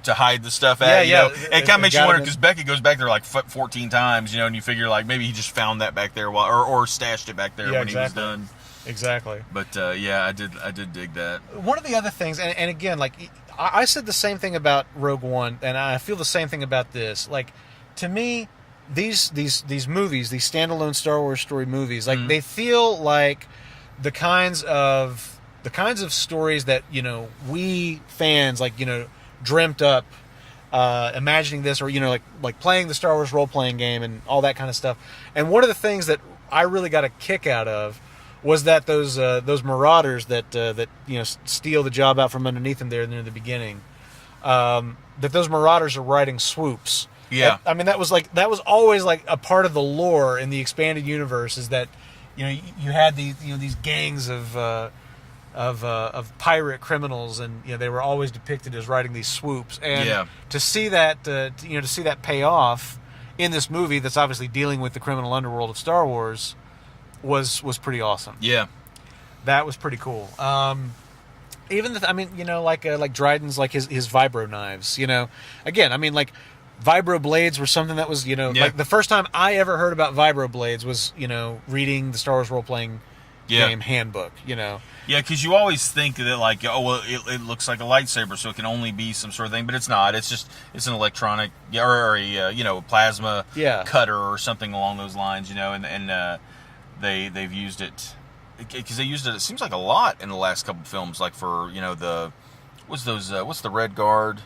to hide the stuff at, it kind of makes you wonder, because Beckett goes back there 14 times, and you figure maybe he just found that back there or stashed it back there when he was done. Exactly. But I did dig that. One of the other things, and again, I said the same thing about Rogue One, and I feel the same thing about this. To me, these movies, these standalone Star Wars story movies, they feel like the kinds of stories that we fans dreamt up, imagining this, or like playing the Star Wars role-playing game and all that kind of stuff. And one of the things that I really got a kick out of was that those marauders that steal the job out from underneath them there near the beginning, that those marauders are riding swoops. Yeah, I mean that was always a part of the lore in the expanded universe, is that you had these gangs of pirate criminals, and they were always depicted as riding these swoops, and to see that pay off in this movie that's obviously dealing with the criminal underworld of Star Wars was pretty awesome. Yeah, that was pretty cool. Even like Dryden's his vibro knives. Again, I mean vibro blades were something that was the first time I ever heard about vibro blades was reading the Star Wars role playing game handbook. You know. Yeah, because you always think that like, oh well, it looks like a lightsaber, so it can only be some sort of thing, but it's not. It's an electronic or a plasma cutter or something along those lines. You know, and they've used it because they used it. It seems like a lot in the last couple of films, like for what's the Red Guard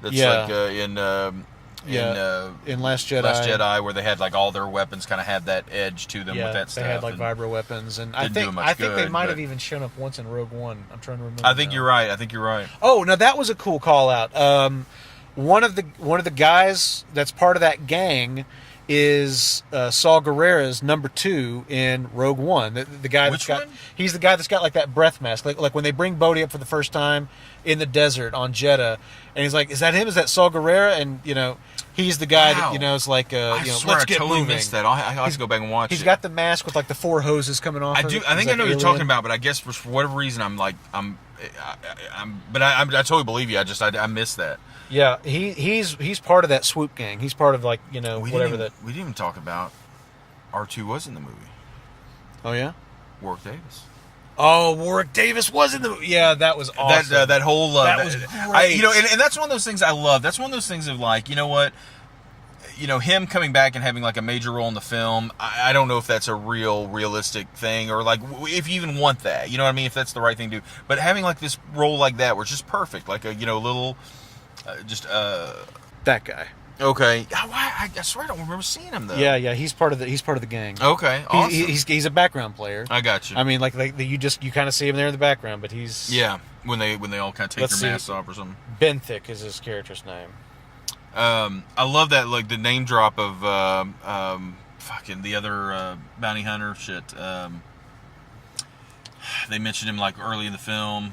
that's in Last Jedi. Last Jedi, where they had like all their weapons kind of had that edge to them with that stuff. They had like vibro weapons, and I think they might have even shown up once in Rogue One. I'm trying to remember. I think you're right. Oh, no, that was a cool call out. One of the guys that's part of that gang is Saw Gerrera's number 2 in Rogue One. The guy Which one? He's the guy that's got like that breath mask. Like when they bring Bodhi up for the first time in the desert on Jeddah, and he's like, "Is that him? Is that Saw Gerrera?" And he's the guy that is like, I swear let's I get totally moving. missed that. I have to go back and watch it. He's got the mask with like the 4 hoses coming off. I think I know what you're talking about, but I guess for whatever reason but I totally believe you. I missed that. Yeah, he's part of that swoop gang. He's part of like whatever that. We didn't even talk about R2 was in the movie. Oh yeah, Warwick Davis. Oh, Warwick Davis was in the movie. Yeah, that was awesome. That whole that was great. And that's one of those things I love. That's one of those things of like, you know what, him coming back and having like a major role in the film. I don't know if that's a realistic thing, or like if you even want that. You know what I mean? If that's the right thing to do. But having like this role like that, where it's just perfect, like a little. That guy. Okay. I swear I don't remember seeing him though. Yeah. He's part of the gang. Okay. Awesome. He's a background player. I got you. I mean, like you kind of see him there in the background, but he's when they all kind of take their masks off or something. Benthic is his character's name. I love that, like the name drop of fucking the other bounty hunter shit. They mentioned him like early in the film.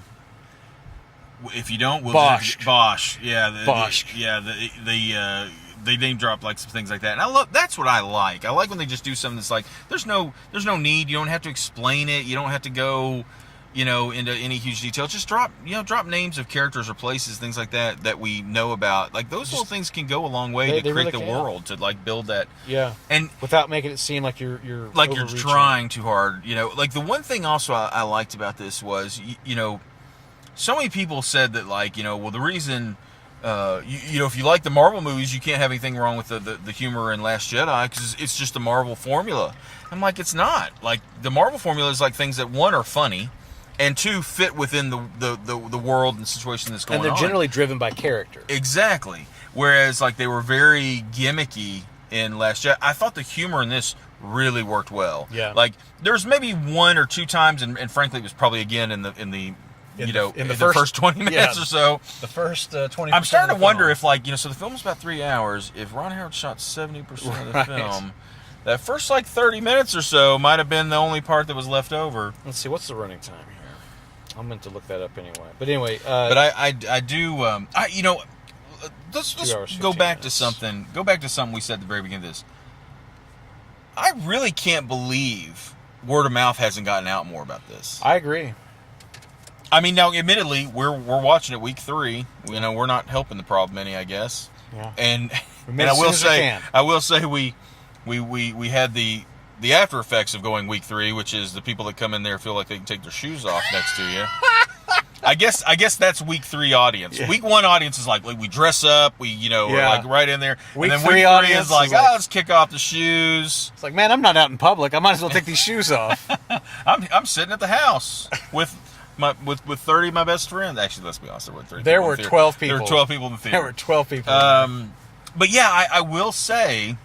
If you don't, Bosch. Yeah, Bosch. They name drop like some things like that, and that's what I like. I like when they just do something that's like there's no need. You don't have to explain it. You don't have to go, into any huge detail. Just drop names of characters or places, things like that we know about. Like those little things can go a long way to create really the world, to like build that. Yeah, and without making it seem like you're trying too hard. Like the one thing also I liked about this was so many people said that, like, well, the reason, if you like the Marvel movies, you can't have anything wrong with the humor in Last Jedi because it's just the Marvel formula. I'm like, it's not. Like, the Marvel formula is like things that, 1, are funny, and 2, fit within the world and situation that's going on. And they're generally driven by character. Exactly. Whereas, like, they were very gimmicky in Last Jedi. I thought the humor in this really worked well. Yeah. Like, there's maybe 1 or 2 times, and frankly, it was probably again in the first 20 minutes or so. The first 20 I'm starting to wonder if, like, so the film's about 3 hours. If Ron Howard shot 70% of the film, that first, like, 30 minutes or so might have been the only part that was left over. Let's see, what's the running time here? I meant to look that up anyway. But anyway. But I do, let's just go back to something. Go back to something we said at the very beginning of this. I really can't believe word of mouth hasn't gotten out more about this. I agree. I mean, now, admittedly, we're watching it week 3. We're not helping the problem any, I guess. Yeah. And I will say we had the after effects of going week 3, which is the people that come in there feel like they can take their shoes off next to you. I guess that's week 3 audience. Yeah. Week 1 audience is like we dress up, we're like right in there. Week and then 3 week 3 audience is like, let's kick off the shoes. It's like, man, I'm not out in public. I might as well take these shoes off. I'm sitting at the house with 30 of my best friends. Actually, let's be honest, there were 12 people. There were 12 people in the theater. There were 12 people. But yeah, I will say,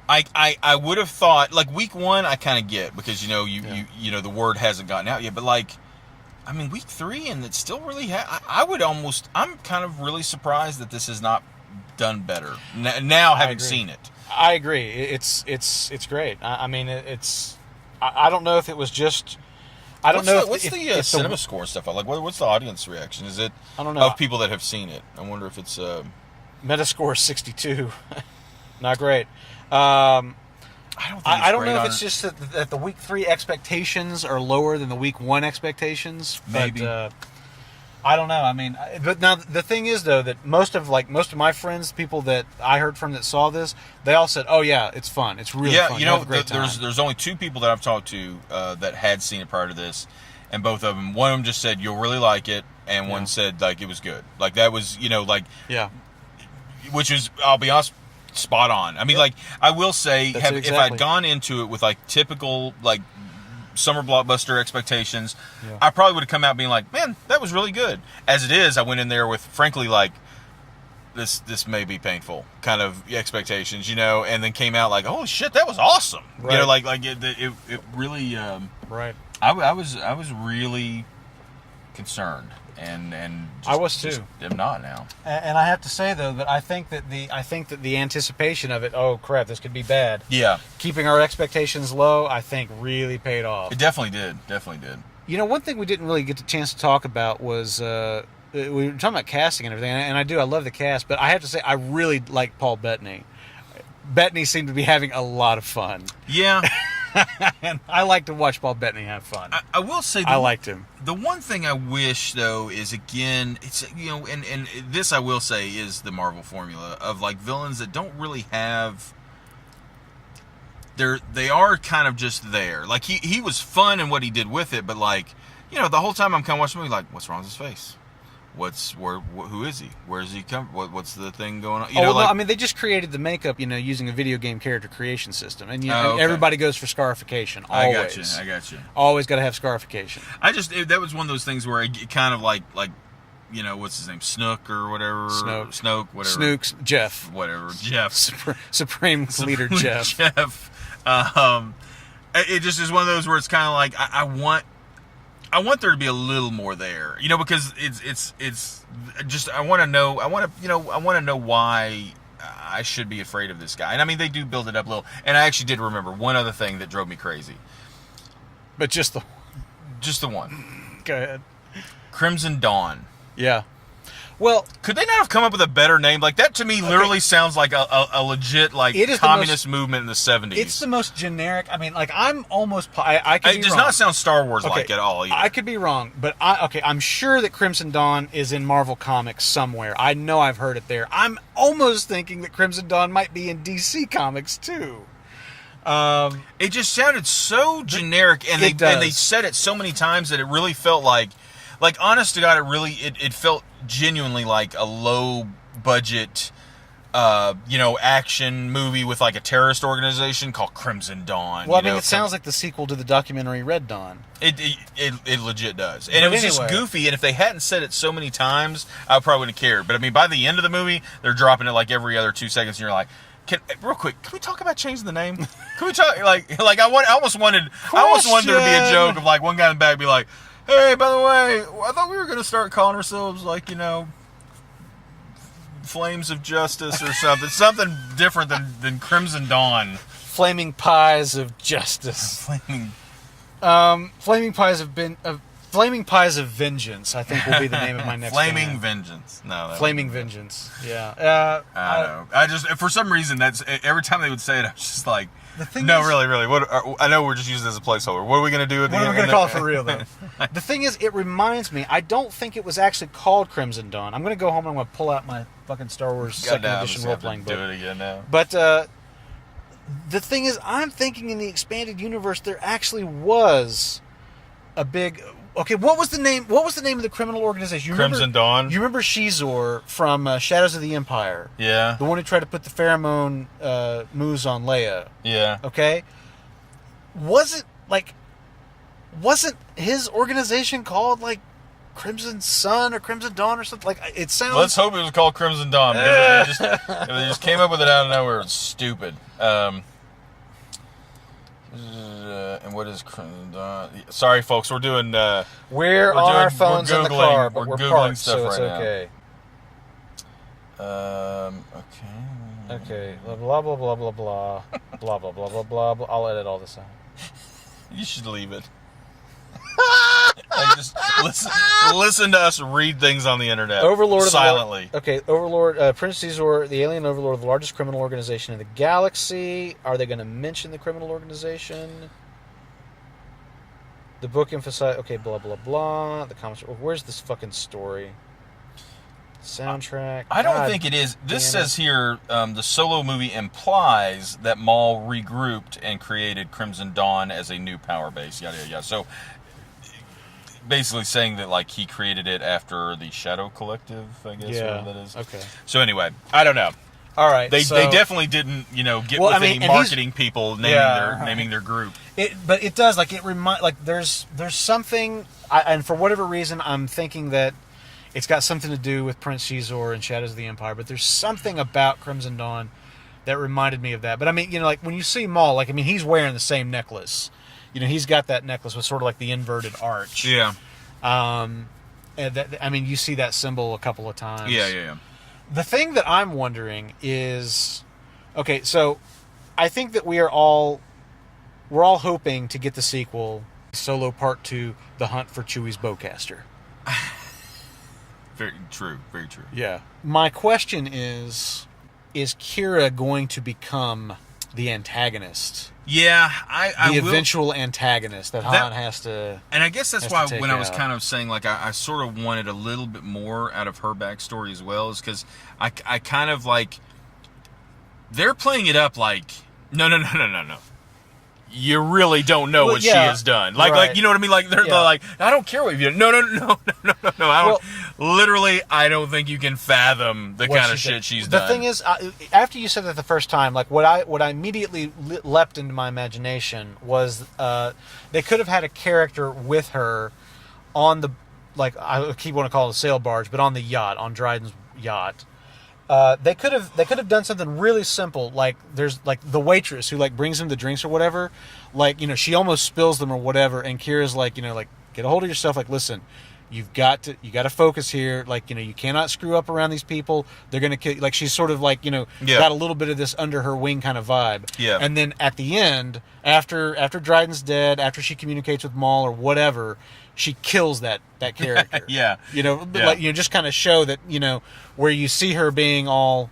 I would have thought, like, week 1 I kind of get because the word hasn't gotten out yet. But like, I mean, week 3 and it's still really. I'm kind of really surprised that this has not done better. Now having seen it, I agree. It's great. I mean, it's. I don't know if it was just. I don't know. What's the cinema score and stuff like? What's the audience reaction? Is it? I don't know. Of people that have seen it. I wonder if it's. Metascore 62. Not great. I don't know if it's just that the week 3 expectations are lower than the week 1 expectations. Maybe. But, I don't know. I mean, but now the thing is though that most of my friends, people that I heard from that saw this, they all said, "Oh yeah, it's fun. It's really fun. You know, have a great time." there's only 2 people that I've talked to that had seen it prior to this, and both of them, one of them just said you'll really like it, and one said like it was good. Like that was, you know, like which is, I'll be honest, spot on. I mean, like I will say, if I'd gone into it with like typical like summer blockbuster expectations, I probably would have come out being like, man, that was really good. As it is, I went in there with, frankly, like, this may be painful kind of expectations, you know, and then came out like, oh shit, that was awesome. Right. You know, like it really, right. I was really concerned, and just, I was too. Just am not now. And I have to say though that I think that the anticipation of it, oh crap, this could be bad. Yeah. Keeping our expectations low, I think really paid off. It definitely did. You know, one thing we didn't really get a chance to talk about was we were talking about casting and everything, and I love the cast, but I have to say I really like Paul Bettany. Bettany seemed to be having a lot of fun. Yeah. And I like to watch Paul Bettany have fun. I will say I liked him. The one thing I wish though is, again, it's, you know, and this I will say is the Marvel formula of like villains that don't really have, they are kind of just there. Like he was fun in what he did with it, but like, you know, the whole time I'm kind of watching the movie like, what's wrong with his face? Who is he? Where does he come? What's the thing going on? You know, I mean, they just created the makeup, you know, using a video game character creation system, and you know, everybody goes for scarification. Always. I got you. Always got to have scarification. That was one of those things where it kind of like, you know, what's his name, Snook or whatever, Snoke, whatever, Snooks, Jeff, whatever, Jeff, Supreme Leader Jeff. Jeff. It just is one of those where it's kind of like I want there to be a little more there, you know, because it's just, I want to know why I should be afraid of this guy. And I mean, they do build it up a little. And I actually did remember one other thing that drove me crazy. But just the one. Go ahead. Crimson Dawn. Yeah. Well, could they not have come up with a better name? Like that to me literally sounds like a legit like communist movement in the 70s. It's the most generic. I mean, like I'm almost I could be wrong. It does not sound Star Wars like at all either. I could be wrong, but I'm sure that Crimson Dawn is in Marvel Comics somewhere. I know I've heard it there. I'm almost thinking that Crimson Dawn might be in DC Comics too. It just sounded so generic, and they said it so many times that it really felt like honest to God, it felt genuinely like a low budget, action movie with like a terrorist organization called Crimson Dawn. Well, I mean, it sounds like the sequel to the documentary Red Dawn. It legit does, and it was just goofy. And if they hadn't said it so many times, I probably wouldn't have cared. But I mean, by the end of the movie, they're dropping it like every other 2 seconds, and you're like, real quick, can we talk about changing the name? Can we talk I almost wanted there to be a joke of like one guy in the back be like, hey, by the way, I thought we were going to start calling ourselves, like, you know, Flames of Justice or something. Something different than Crimson Dawn. Flaming Pies of Justice. Flaming Pies of Vengeance, I think will be the name of my next Flaming Vengeance. No. Flaming Vengeance. Yeah. I know. I just, for some reason, that's every time they would say it, I was just like, really. I know we're just using it as a placeholder. What are we going to do at the end? What are we going to call it for real, though? The thing is, it reminds me, I don't think it was actually called Crimson Dawn. I'm going to go home and I'm going to pull out my fucking Star Wars second edition role-playing book. Do it again now. But the thing is, I'm thinking in the expanded universe, there actually was a big... Okay, what was the name of the criminal organization? Crimson Dawn. You remember Shizor from Shadows of the Empire? Yeah. The one who tried to put the pheromone moves on Leia. Yeah. Okay. Wasn't his organization called like Crimson Sun or Crimson Dawn or something? Like it sounds. Let's hope it was called Crimson Dawn. Because if they just came up with it out of nowhere, it's stupid. And what is Crimson Dawn? Sorry, folks, we're doing. We're on our phones in the car, but we're Googling parked, stuff so it's right okay. Okay. Okay. Blah blah blah blah blah blah blah blah blah blah blah. I'll edit all this out. You should leave it. Like just listen to us read things on the internet. Overlord silently. Overlord, Prince Caesar, the alien overlord of the largest criminal organization in the galaxy. Are they going to mention the criminal organization? The book emphasized... Okay, blah, blah, blah. The comics... Where's this fucking story? Soundtrack. I don't think it is. This says here, the Solo movie implies that Maul regrouped and created Crimson Dawn as a new power base. Yada, yada, yada. So, basically saying that, like, he created it after the Shadow Collective, I guess, whatever that is. Okay. So, anyway, I don't know. All right. They definitely didn't, get with any marketing people naming their group. But it does, like, there's something, and for whatever reason, I'm thinking that it's got something to do with Prince Caesar and Shadows of the Empire, but there's something about Crimson Dawn that reminded me of that. But I mean, like, when you see Maul, like, I mean, he's wearing the same necklace. He's got that necklace with sort of like the inverted arch. Yeah. And I mean, you see that symbol a couple of times. Yeah. The thing that I'm wondering is, okay, so I think that we're all hoping to get the sequel, Solo Part 2, The Hunt for Chewie's Bowcaster. Very true. Very true. Yeah. My question is Kira going to become the antagonist? Yeah, I the will. eventual antagonist that Han has to. And I guess that's why when I was out. kind of saying, like, I sort of wanted a little bit more out of her backstory as well, is because I kind of like, they're playing it up like, no. You really don't know what she has done. Like, you know what I mean? Like, they're like, I don't care what you've done. No. I don't think you can fathom the kind of shit she's done. The thing is, after you said that the first time, like, what I immediately leapt into my imagination was they could have had a character with her on the, like, I keep wanting to call it a sail barge, but on the yacht, on Dryden's yacht. They could have done something really simple, like there's like the waitress who like brings him the drinks or whatever, like, she almost spills them or whatever, and Kira's like, like, get a hold of yourself, like, listen, you got to focus here, like, you cannot screw up around these people, they're gonna kill you. Like, she's sort of like, got a little bit of this under her wing kind of vibe. Yeah. And then at the end, after Dryden's dead, after she communicates with Maul or whatever, she kills that character. Yeah. Like, just kind of show that, where you see her being all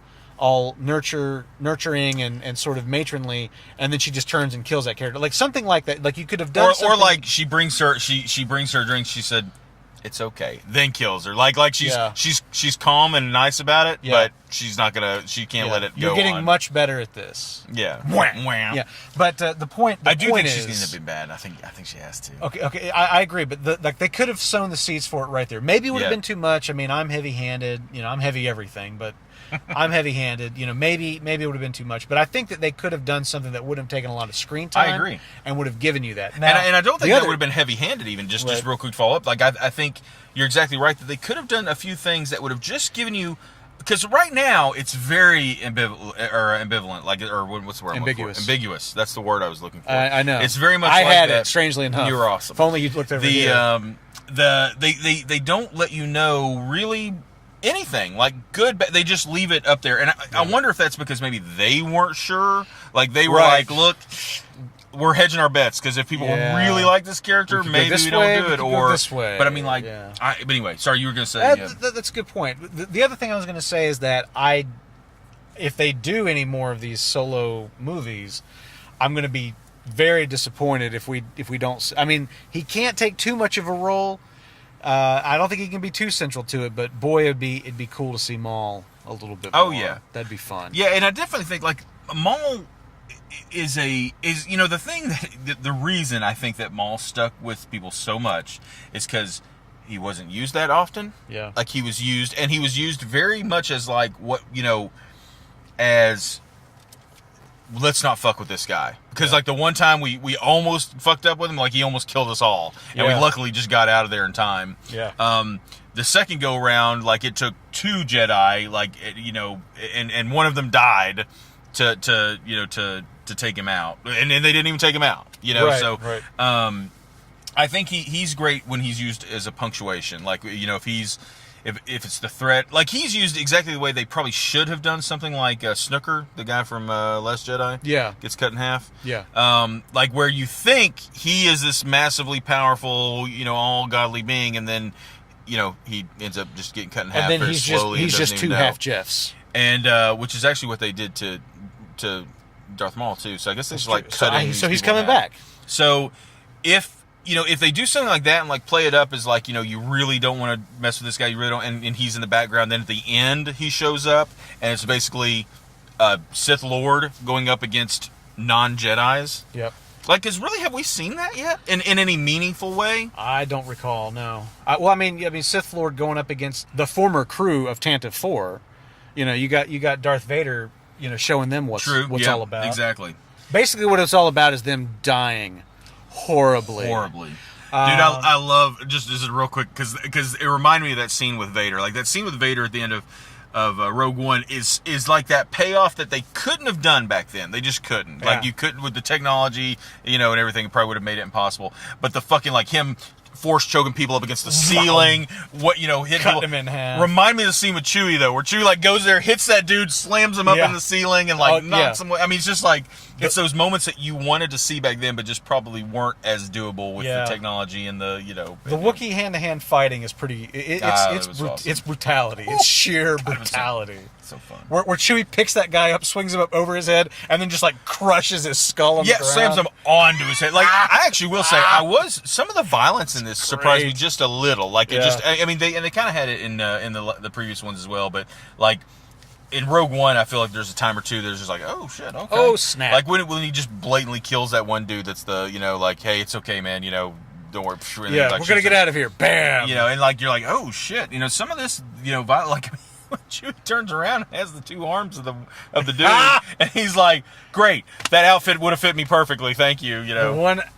nurturing and sort of matronly, and then she just turns and kills that character. Like, something like that. Like, you could have done something. Or like she brings her a drink, she said, it's okay, then kills her. Like she's calm and nice about it, but she can't let it go. You're getting on. much better at this. Yeah. Yeah. But the point I do think is, she's going to be bad. I think she has to. Okay, I agree, but they could have sown the seeds for it right there. Maybe it would have been too much. I mean, I'm heavy-handed. I'm heavy everything, but I'm heavy-handed. Maybe it would have been too much. But I think that they could have done something that wouldn't have taken a lot of screen time. I agree. And would have given you that. Now, and I don't think that would have been heavy-handed even. Just real quick follow-up. Like, I think you're exactly right that they could have done a few things that would have just given you... Because right now, it's very ambivalent, like, or what's the word? Ambiguous. Ambiguous. That's the word I was looking for. I know. It's very much I like had that. it, strangely enough. You were awesome. If only you looked over here. They don't let you know really anything. Like, good, bad. They just leave it up there. And I wonder if that's because maybe they weren't sure. Like, they were like, look... We're hedging our bets, because if people really like this character, maybe we don't do it. Or this way. But I mean, like, but anyway, sorry, you were going to say. That's a good point. The other thing I was going to say is that if they do any more of these Solo movies, I'm going to be very disappointed if we don't. I mean, he can't take too much of a role. I don't think he can be too central to it. But boy, it'd be cool to see Maul a little bit more. Oh yeah, that'd be fun. Yeah, and I definitely think like Maul. Is the thing that the reason I think that Maul stuck with people so much is because he wasn't used that often. Yeah, like he was used very much as like what as let's not fuck with this guy, because like the one time we almost fucked up with him, like he almost killed us all, and we luckily just got out of there in time. Yeah. The second go around, like it took 2 Jedi, like and one of them died to take him out, and they didn't even take him out, Right. I think he's great when he's used as a punctuation, like if it's the threat, like he's used exactly the way they probably should have done something like Snooker, the guy from Last Jedi, gets cut in half, like where you think he is this massively powerful, all godly being, and then he ends up just getting cut in half, and then very slowly. He's just 2 half Jeffs, and which is actually what they did to Darth Maul too. So I guess they just like cut him. So he's coming back. So if if they do something like that and like play it up as like, you really don't want to mess with this guy, you really don't, and he's in the background, then at the end he shows up, and it's basically Sith Lord going up against non-Jedis. Yep. Like, because really, have we seen that yet in any meaningful way? I don't recall. No. I mean, Sith Lord going up against the former crew of Tantive 4. You got Darth Vader. Showing them what's all about. Exactly. Basically, what it's all about is them dying horribly. Dude, I love just this is real quick because it reminded me of that scene with Vader. Like that scene with Vader at the end of Rogue One is like that payoff that they couldn't have done back then. They just couldn't. Yeah. Like you couldn't with the technology, and everything. It probably would have made it impossible. But the fucking like him force choking people up against the ceiling, hitting Cutting them in half. Remind me of the scene with Chewie though, where Chewie like goes there, hits that dude, slams him up in the ceiling, and like knocks him. I mean, it's just like it's those moments that you wanted to see back then, but just probably weren't as doable with the technology and the The Wookiee hand-to-hand fighting is pretty. It's brutality. It's sheer brutality. So fun. Where Chewie picks that guy up, swings him up over his head, and then just like crushes his skull on the ground. Slams him onto his head. Like I actually will say, some of the violence in this surprised me just a little. Like it just, I mean, they kind of had it in the previous ones as well, but like in Rogue One, I feel like there's a time or two there's just like, oh shit, okay, oh snap, like when he just blatantly kills that one dude that's the like, hey, it's okay, man, don't worry. We're gonna get out of here, bam. And like you're like, oh shit, some of this, like. When Chewie turns around and has the two arms of the dude, and he's like, "Great, that outfit would have fit me perfectly. Thank you." The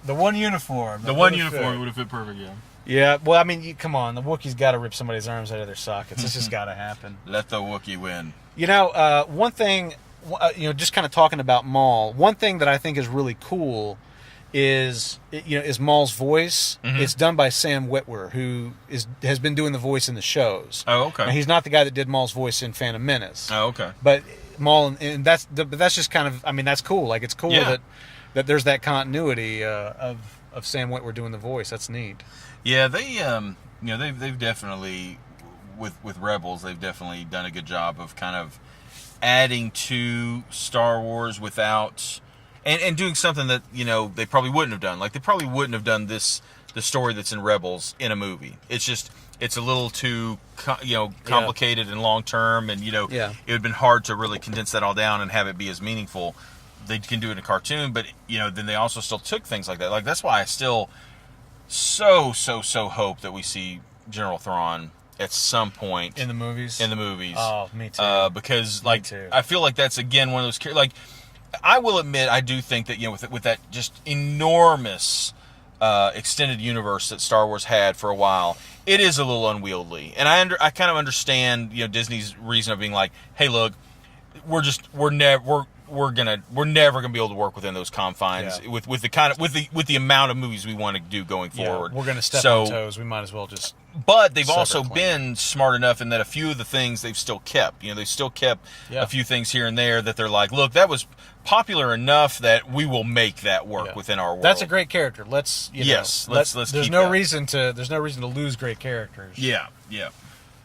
one uniform. The one uniform would have fit perfect. Yeah. Yeah. Well, I mean, come on. The Wookiees got to rip somebody's arms out of their sockets. It's just got to happen. Let the Wookiee win. One thing, just kind of talking about Maul. One thing that I think is really cool is Maul's voice. Mm-hmm. It's done by Sam Witwer, who has been doing the voice in the shows. Oh, okay. Now, he's not the guy that did Maul's voice in Phantom Menace. Oh, okay. But Maul, and that's just kind of, I mean, that's cool. Like, it's cool that there's that continuity of Sam Witwer doing the voice. That's neat. Yeah, they've definitely with Rebels, they've definitely done a good job of kind of adding to Star Wars without. And doing something that, they probably wouldn't have done. Like, they probably wouldn't have done the story that's in Rebels in a movie. It's just, it's a little too, complicated and long-term. And, it would have been hard to really condense that all down and have it be as meaningful. They can do it in a cartoon, but, then they also still took things like that. Like, that's why I still so hope that we see General Thrawn at some point. In the movies? In the movies. Oh, me too. Because, like, I feel like that's, again, one of those, like, I will admit, I do think that with that just enormous extended universe that Star Wars had for a while, it is a little unwieldy. And I kind of understand Disney's reason of being like, hey, look, we're never gonna be able to work within those confines with the amount of movies we want to do going forward. We're gonna step on toes. We might as well just. But they've also been smart enough in that a few of the things they've still kept. They've still kept a few things here and there that they're like, look, that was popular enough that we will make that work within our world. That's a great character. Let's let's there's keep no that. Reason to lose great characters. Yeah.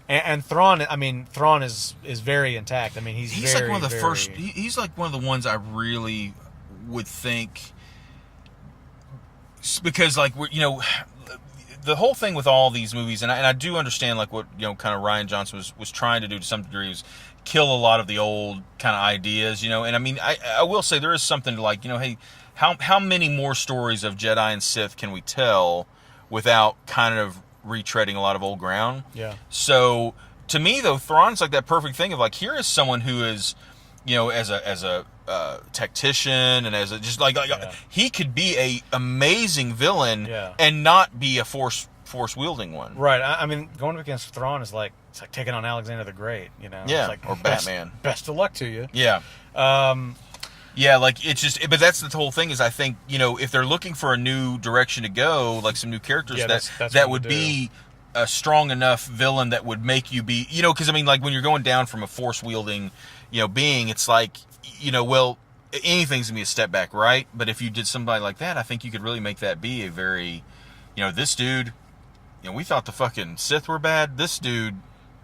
And Thrawn, I mean, Thrawn is very intact. I mean, he's very, like one of the very... first. He's like one of the ones I really would think, because like the whole thing with all these movies, and I do understand like what kind of Rian Johnson was trying to do to some degree, was kill a lot of the old kind of ideas, and I mean I will say there is something to like hey, how many more stories of Jedi and Sith can we tell without kind of retreading a lot of old ground? Yeah. So to me though, Thrawn's like that perfect thing of like, here is someone who is as a tactician and as a just like he could be a amazing villain and not be a force wielding one. Right. I mean, going up against Thrawn is like, it's like taking on Alexander the Great. Yeah. It's like, or Batman. Best of luck to you. Yeah. Yeah, like it's just, but that's the whole thing is I think if they're looking for a new direction to go, like some new characters, that would be a strong enough villain that would make you be, because I mean, like when you're going down from a force wielding, being, it's like, well, anything's gonna be a step back, right? But if you did somebody like that, I think you could really make that be a very, this dude, we thought the fucking Sith were bad. This dude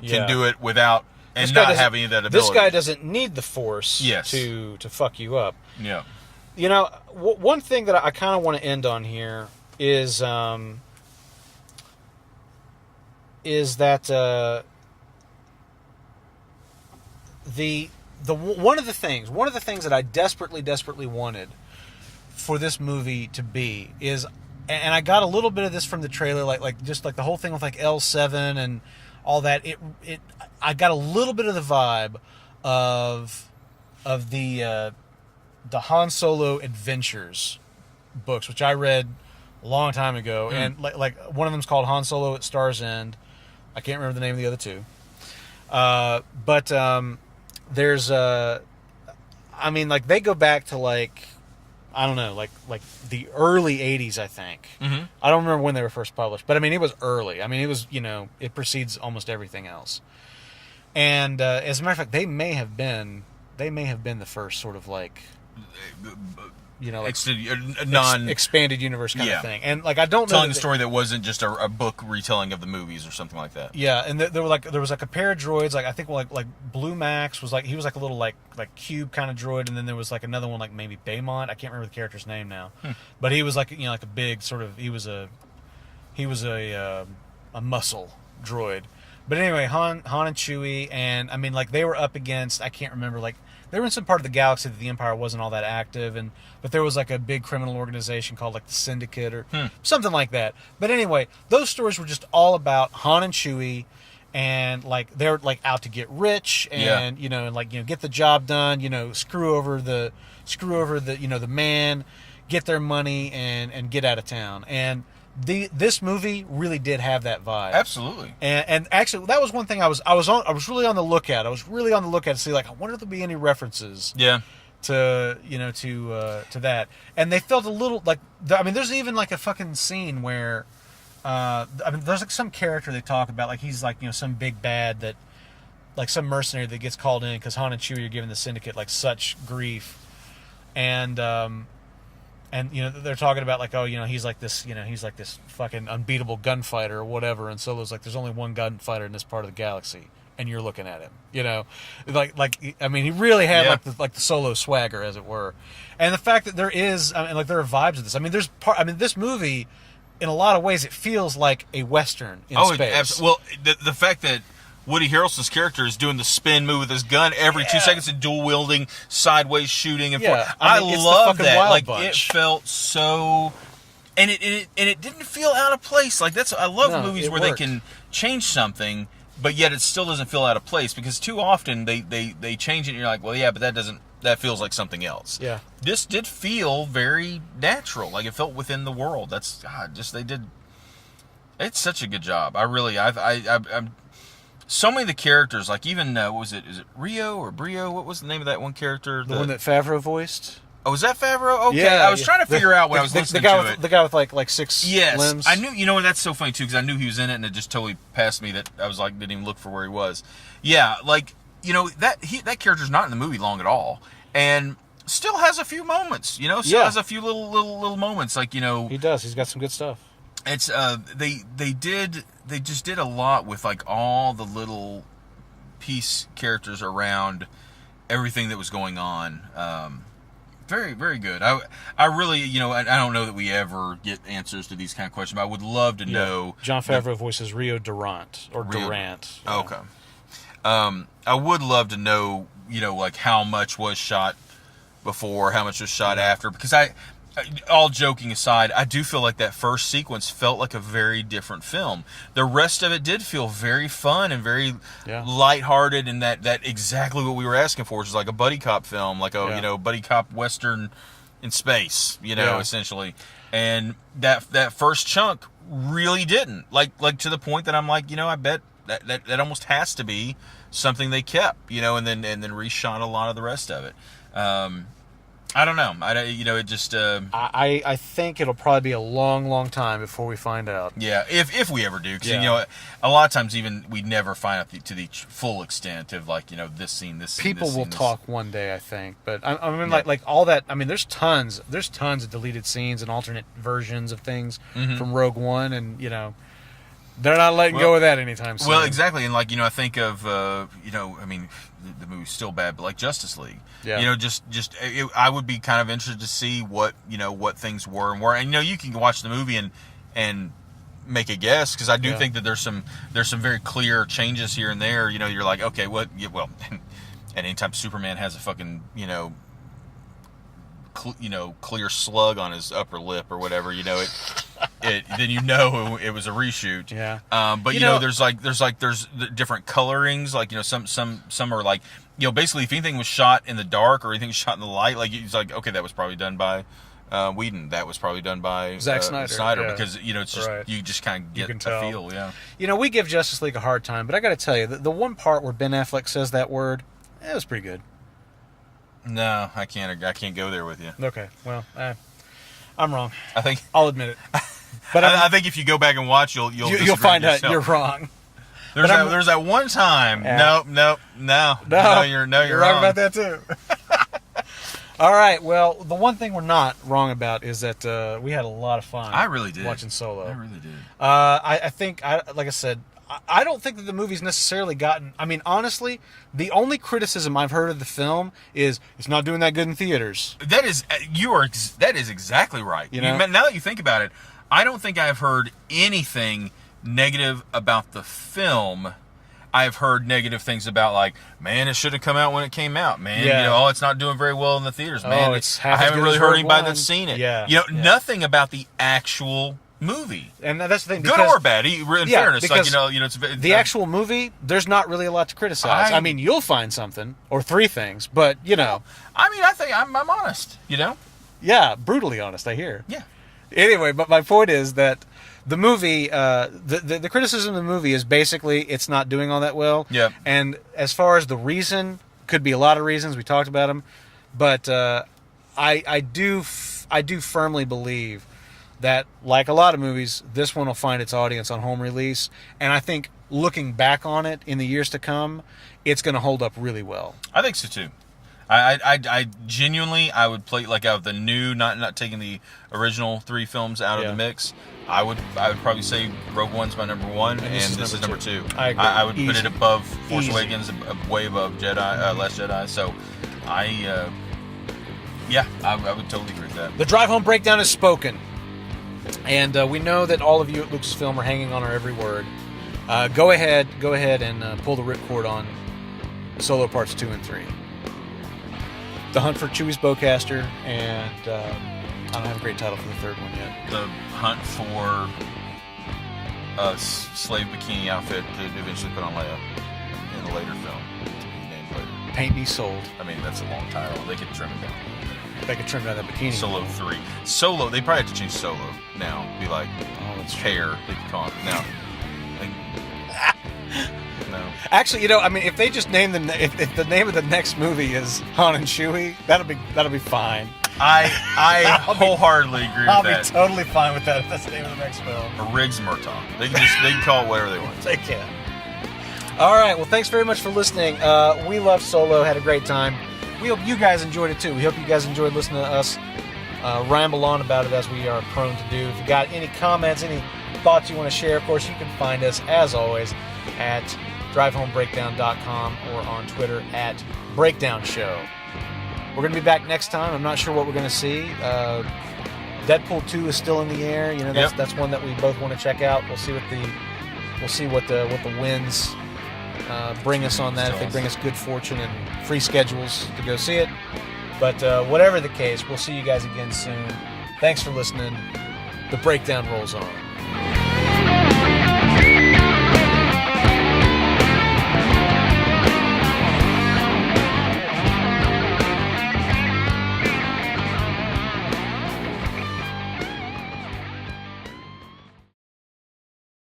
can do it without. And not having that ability. This guy doesn't need the Force to fuck you up. Yeah. One thing that I kind of want to end on here is that the one of the things that I desperately wanted for this movie to be is, and I got a little bit of this from the trailer, like just like the whole thing with like L7 and all that. I got a little bit of the vibe of the Han Solo Adventures books, which I read a long time ago, and like one of them's called Han Solo at Star's End. I can't remember the name of the other two, but there's I mean, like they go back to like, I don't know, like the early 80s, I think. Mm-hmm. I don't remember when they were first published, but I mean, it was early. I mean, it was, it precedes almost everything else. And as a matter of fact, they may have been the first sort of like, like expanded universe kind of thing. And like, I don't know, telling the story that wasn't just a book retelling of the movies or something like that. Yeah, and there was like a pair of droids. Like I think like Blue Max was like, he was like a little like cube kind of droid, and then there was like another one like maybe Baymont. I can't remember the character's name now, but he was like like a big sort of he was a muscle droid. But anyway, Han and Chewie, and I mean, like they were up against, I can't remember, like they were in some part of the galaxy that the Empire wasn't all that active, but there was like a big criminal organization called like the Syndicate or something like that. But anyway, those stories were just all about Han and Chewie, and like they're like out to get rich and and like get the job done, screw over the the man, get their money and get out of town. And this movie really did have that vibe. Absolutely. And actually, that was one thing I was really on the lookout. I was really on the lookout to see, like, I wonder if there'll be any references. Yeah. To to that, and they felt a little like. I mean, there's even like a fucking scene where, there's like some character they talk about, like he's like some big bad that, like some mercenary that gets called in because Han and Chewie are giving the Syndicate like such grief, and they're talking about like, oh, he's like this fucking unbeatable gunfighter or whatever, and Solo's like, there's only one gunfighter in this part of the galaxy, and you're looking at him, like I mean, he really had like the Solo swagger, as it were. And the fact that there is, I mean, like there are vibes of this. I mean, this movie, in a lot of ways, it feels like a Western in space. Well, the fact that Woody Harrelson's character is doing the spin move with his gun every 2 seconds and dual wielding, sideways shooting, and I love that. Like bunch. It felt so, and it didn't feel out of place. Like I love movies where they can change something, but yet it still doesn't feel out of place, because too often they change it and you're like, well, yeah, but that feels like something else. Yeah. This did feel very natural. Like it felt within the world. It's such a good job. I'm so many of the characters, like even, what was it? Is it Rio or Brio? What was the name of that one character? The one that Favreau voiced? Oh, was that Favreau? Okay, yeah, I was trying to figure out when I was listening to it. The guy with like six limbs? I knew, and that's so funny too, because I knew he was in it, and it just totally passed me that I was like, didn't even look for where he was. Yeah, like, that character's not in the movie long at all, and still has a few moments, has a few little moments, like, He does, he's got some good stuff. It's they just did a lot with like all the little piece characters around everything that was going on. Very, very good. I really, I don't know that we ever get answers to these kind of questions, but I would love to know. Jon Favreau voices Rio Durant or Durant. Okay. I would love to know, like how much was shot before, how much was shot after, because all joking aside, I do feel like that first sequence felt like a very different film. The rest of it did feel very fun and very lighthearted, and that exactly what we were asking for, which is like a buddy cop film, like a buddy cop western in space, essentially. And that first chunk really didn't, like to the point that I'm like, I bet that almost has to be something they kept, and then reshot a lot of the rest of it. I don't know. It just. I think it'll probably be a long time before we find out. Yeah, if we ever do, because a lot of times even we never find out to the full extent of like this scene, this scene. People this will scene, talk one day, I think, but I mean like all that. I mean, there's tons of deleted scenes and alternate versions of things from Rogue One, and They're not letting go of that anytime soon. Well, exactly, and like I think of I mean, the movie's still bad, but like Justice League. Yeah. I would be kind of interested to see what what things were and were, and you can watch the movie and make a guess, because I do think that there's some very clear changes here and there. You're like, okay, what? Well, and anytime Superman has a fucking clear slug on his upper lip or whatever, then it was a reshoot. Yeah. But there's different colorings, like some are like basically if anything was shot in the dark or anything was shot in the light, like it's like, okay, that was probably done by Whedon. That was probably done by Zack Snyder. Because it's just you just kind of get a feel. Yeah. We give Justice League a hard time, but I got to tell you, the one part where Ben Affleck says that word, it was pretty good. No, I can't go there with you. Okay, well, I'm wrong. I think I'll admit it. But I think if you go back and watch, you'll find out you're wrong. There's that one time. Yeah. No, you're wrong about that too. All right. Well, the one thing we're not wrong about is that we had a lot of fun. I really did watching Solo. I really did. I think, like I said, I don't think that the movie's necessarily gotten... I mean, honestly, the only criticism I've heard of the film is it's not doing that good in theaters. That is exactly right. Now that you think about it, I don't think I've heard anything negative about the film. I've heard negative things about, like, man, it should have come out when it came out. Man, it's not doing very well in the theaters. Man, I haven't really heard anybody that's seen it. Yeah. Nothing about the actual movie, and that's the thing. Good or bad, in fairness, like it's the actual movie. There's not really a lot to criticize. I mean, you'll find something or three things, but I mean, I think I'm honest. Yeah, brutally honest. I hear. Yeah. Anyway, but my point is that the movie, the criticism of the movie is basically it's not doing all that well. Yeah. And as far as the reason, could be a lot of reasons. We talked about them, but I do firmly believe that, like a lot of movies, this one will find its audience on home release. And I think looking back on it in the years to come, it's going to hold up really well. I think so too. I genuinely, I would play, like, out of the new, not taking the original 3 films out of the mix, I would probably say Rogue One's my number 1, and this is number 2. I agree. I would put it above Force Awakens, way above Last Jedi. So I would totally agree with that. The drive home breakdown is spoken. And we know that all of you at Lucasfilm are hanging on our every word. Go ahead and pull the ripcord on Solo Parts 2 and 3. The Hunt for Chewie's Bowcaster, and I don't have a great title for the third one yet. The Hunt for a slave bikini outfit to eventually put on Leia in a later film, to be named later. Paint Me Sold. I mean, that's a long title. They could trim it down. They could trim down that bikini. Solo 3. Solo, they probably have to change Solo now. Be like, it's hair. They could call it now. No. Actually, I mean, if they just name if the name of the next movie is Han and Chewie, that'll be fine. I wholeheartedly agree with that. I'll be totally fine with that if that's the name of the next film. Or Riggs Murtaugh. They can call it whatever they want. They can. All right. Well, thanks very much for listening. We loved Solo. Had a great time. We hope you guys enjoyed it too. We hope you guys enjoyed listening to us ramble on about it as we are prone to do. If you got any comments, any thoughts you want to share, of course, you can find us, as always, at drivehomebreakdown.com or on Twitter at Breakdown Show. We're going to be back next time. I'm not sure what we're going to see. Deadpool 2 is still in the air. That's one that we both want to check out. We'll see what the winds bring us on that. If they bring us good fortune and free schedules to go see it. But whatever the case, we'll see you guys again soon. Thanks for listening. The Breakdown rolls on.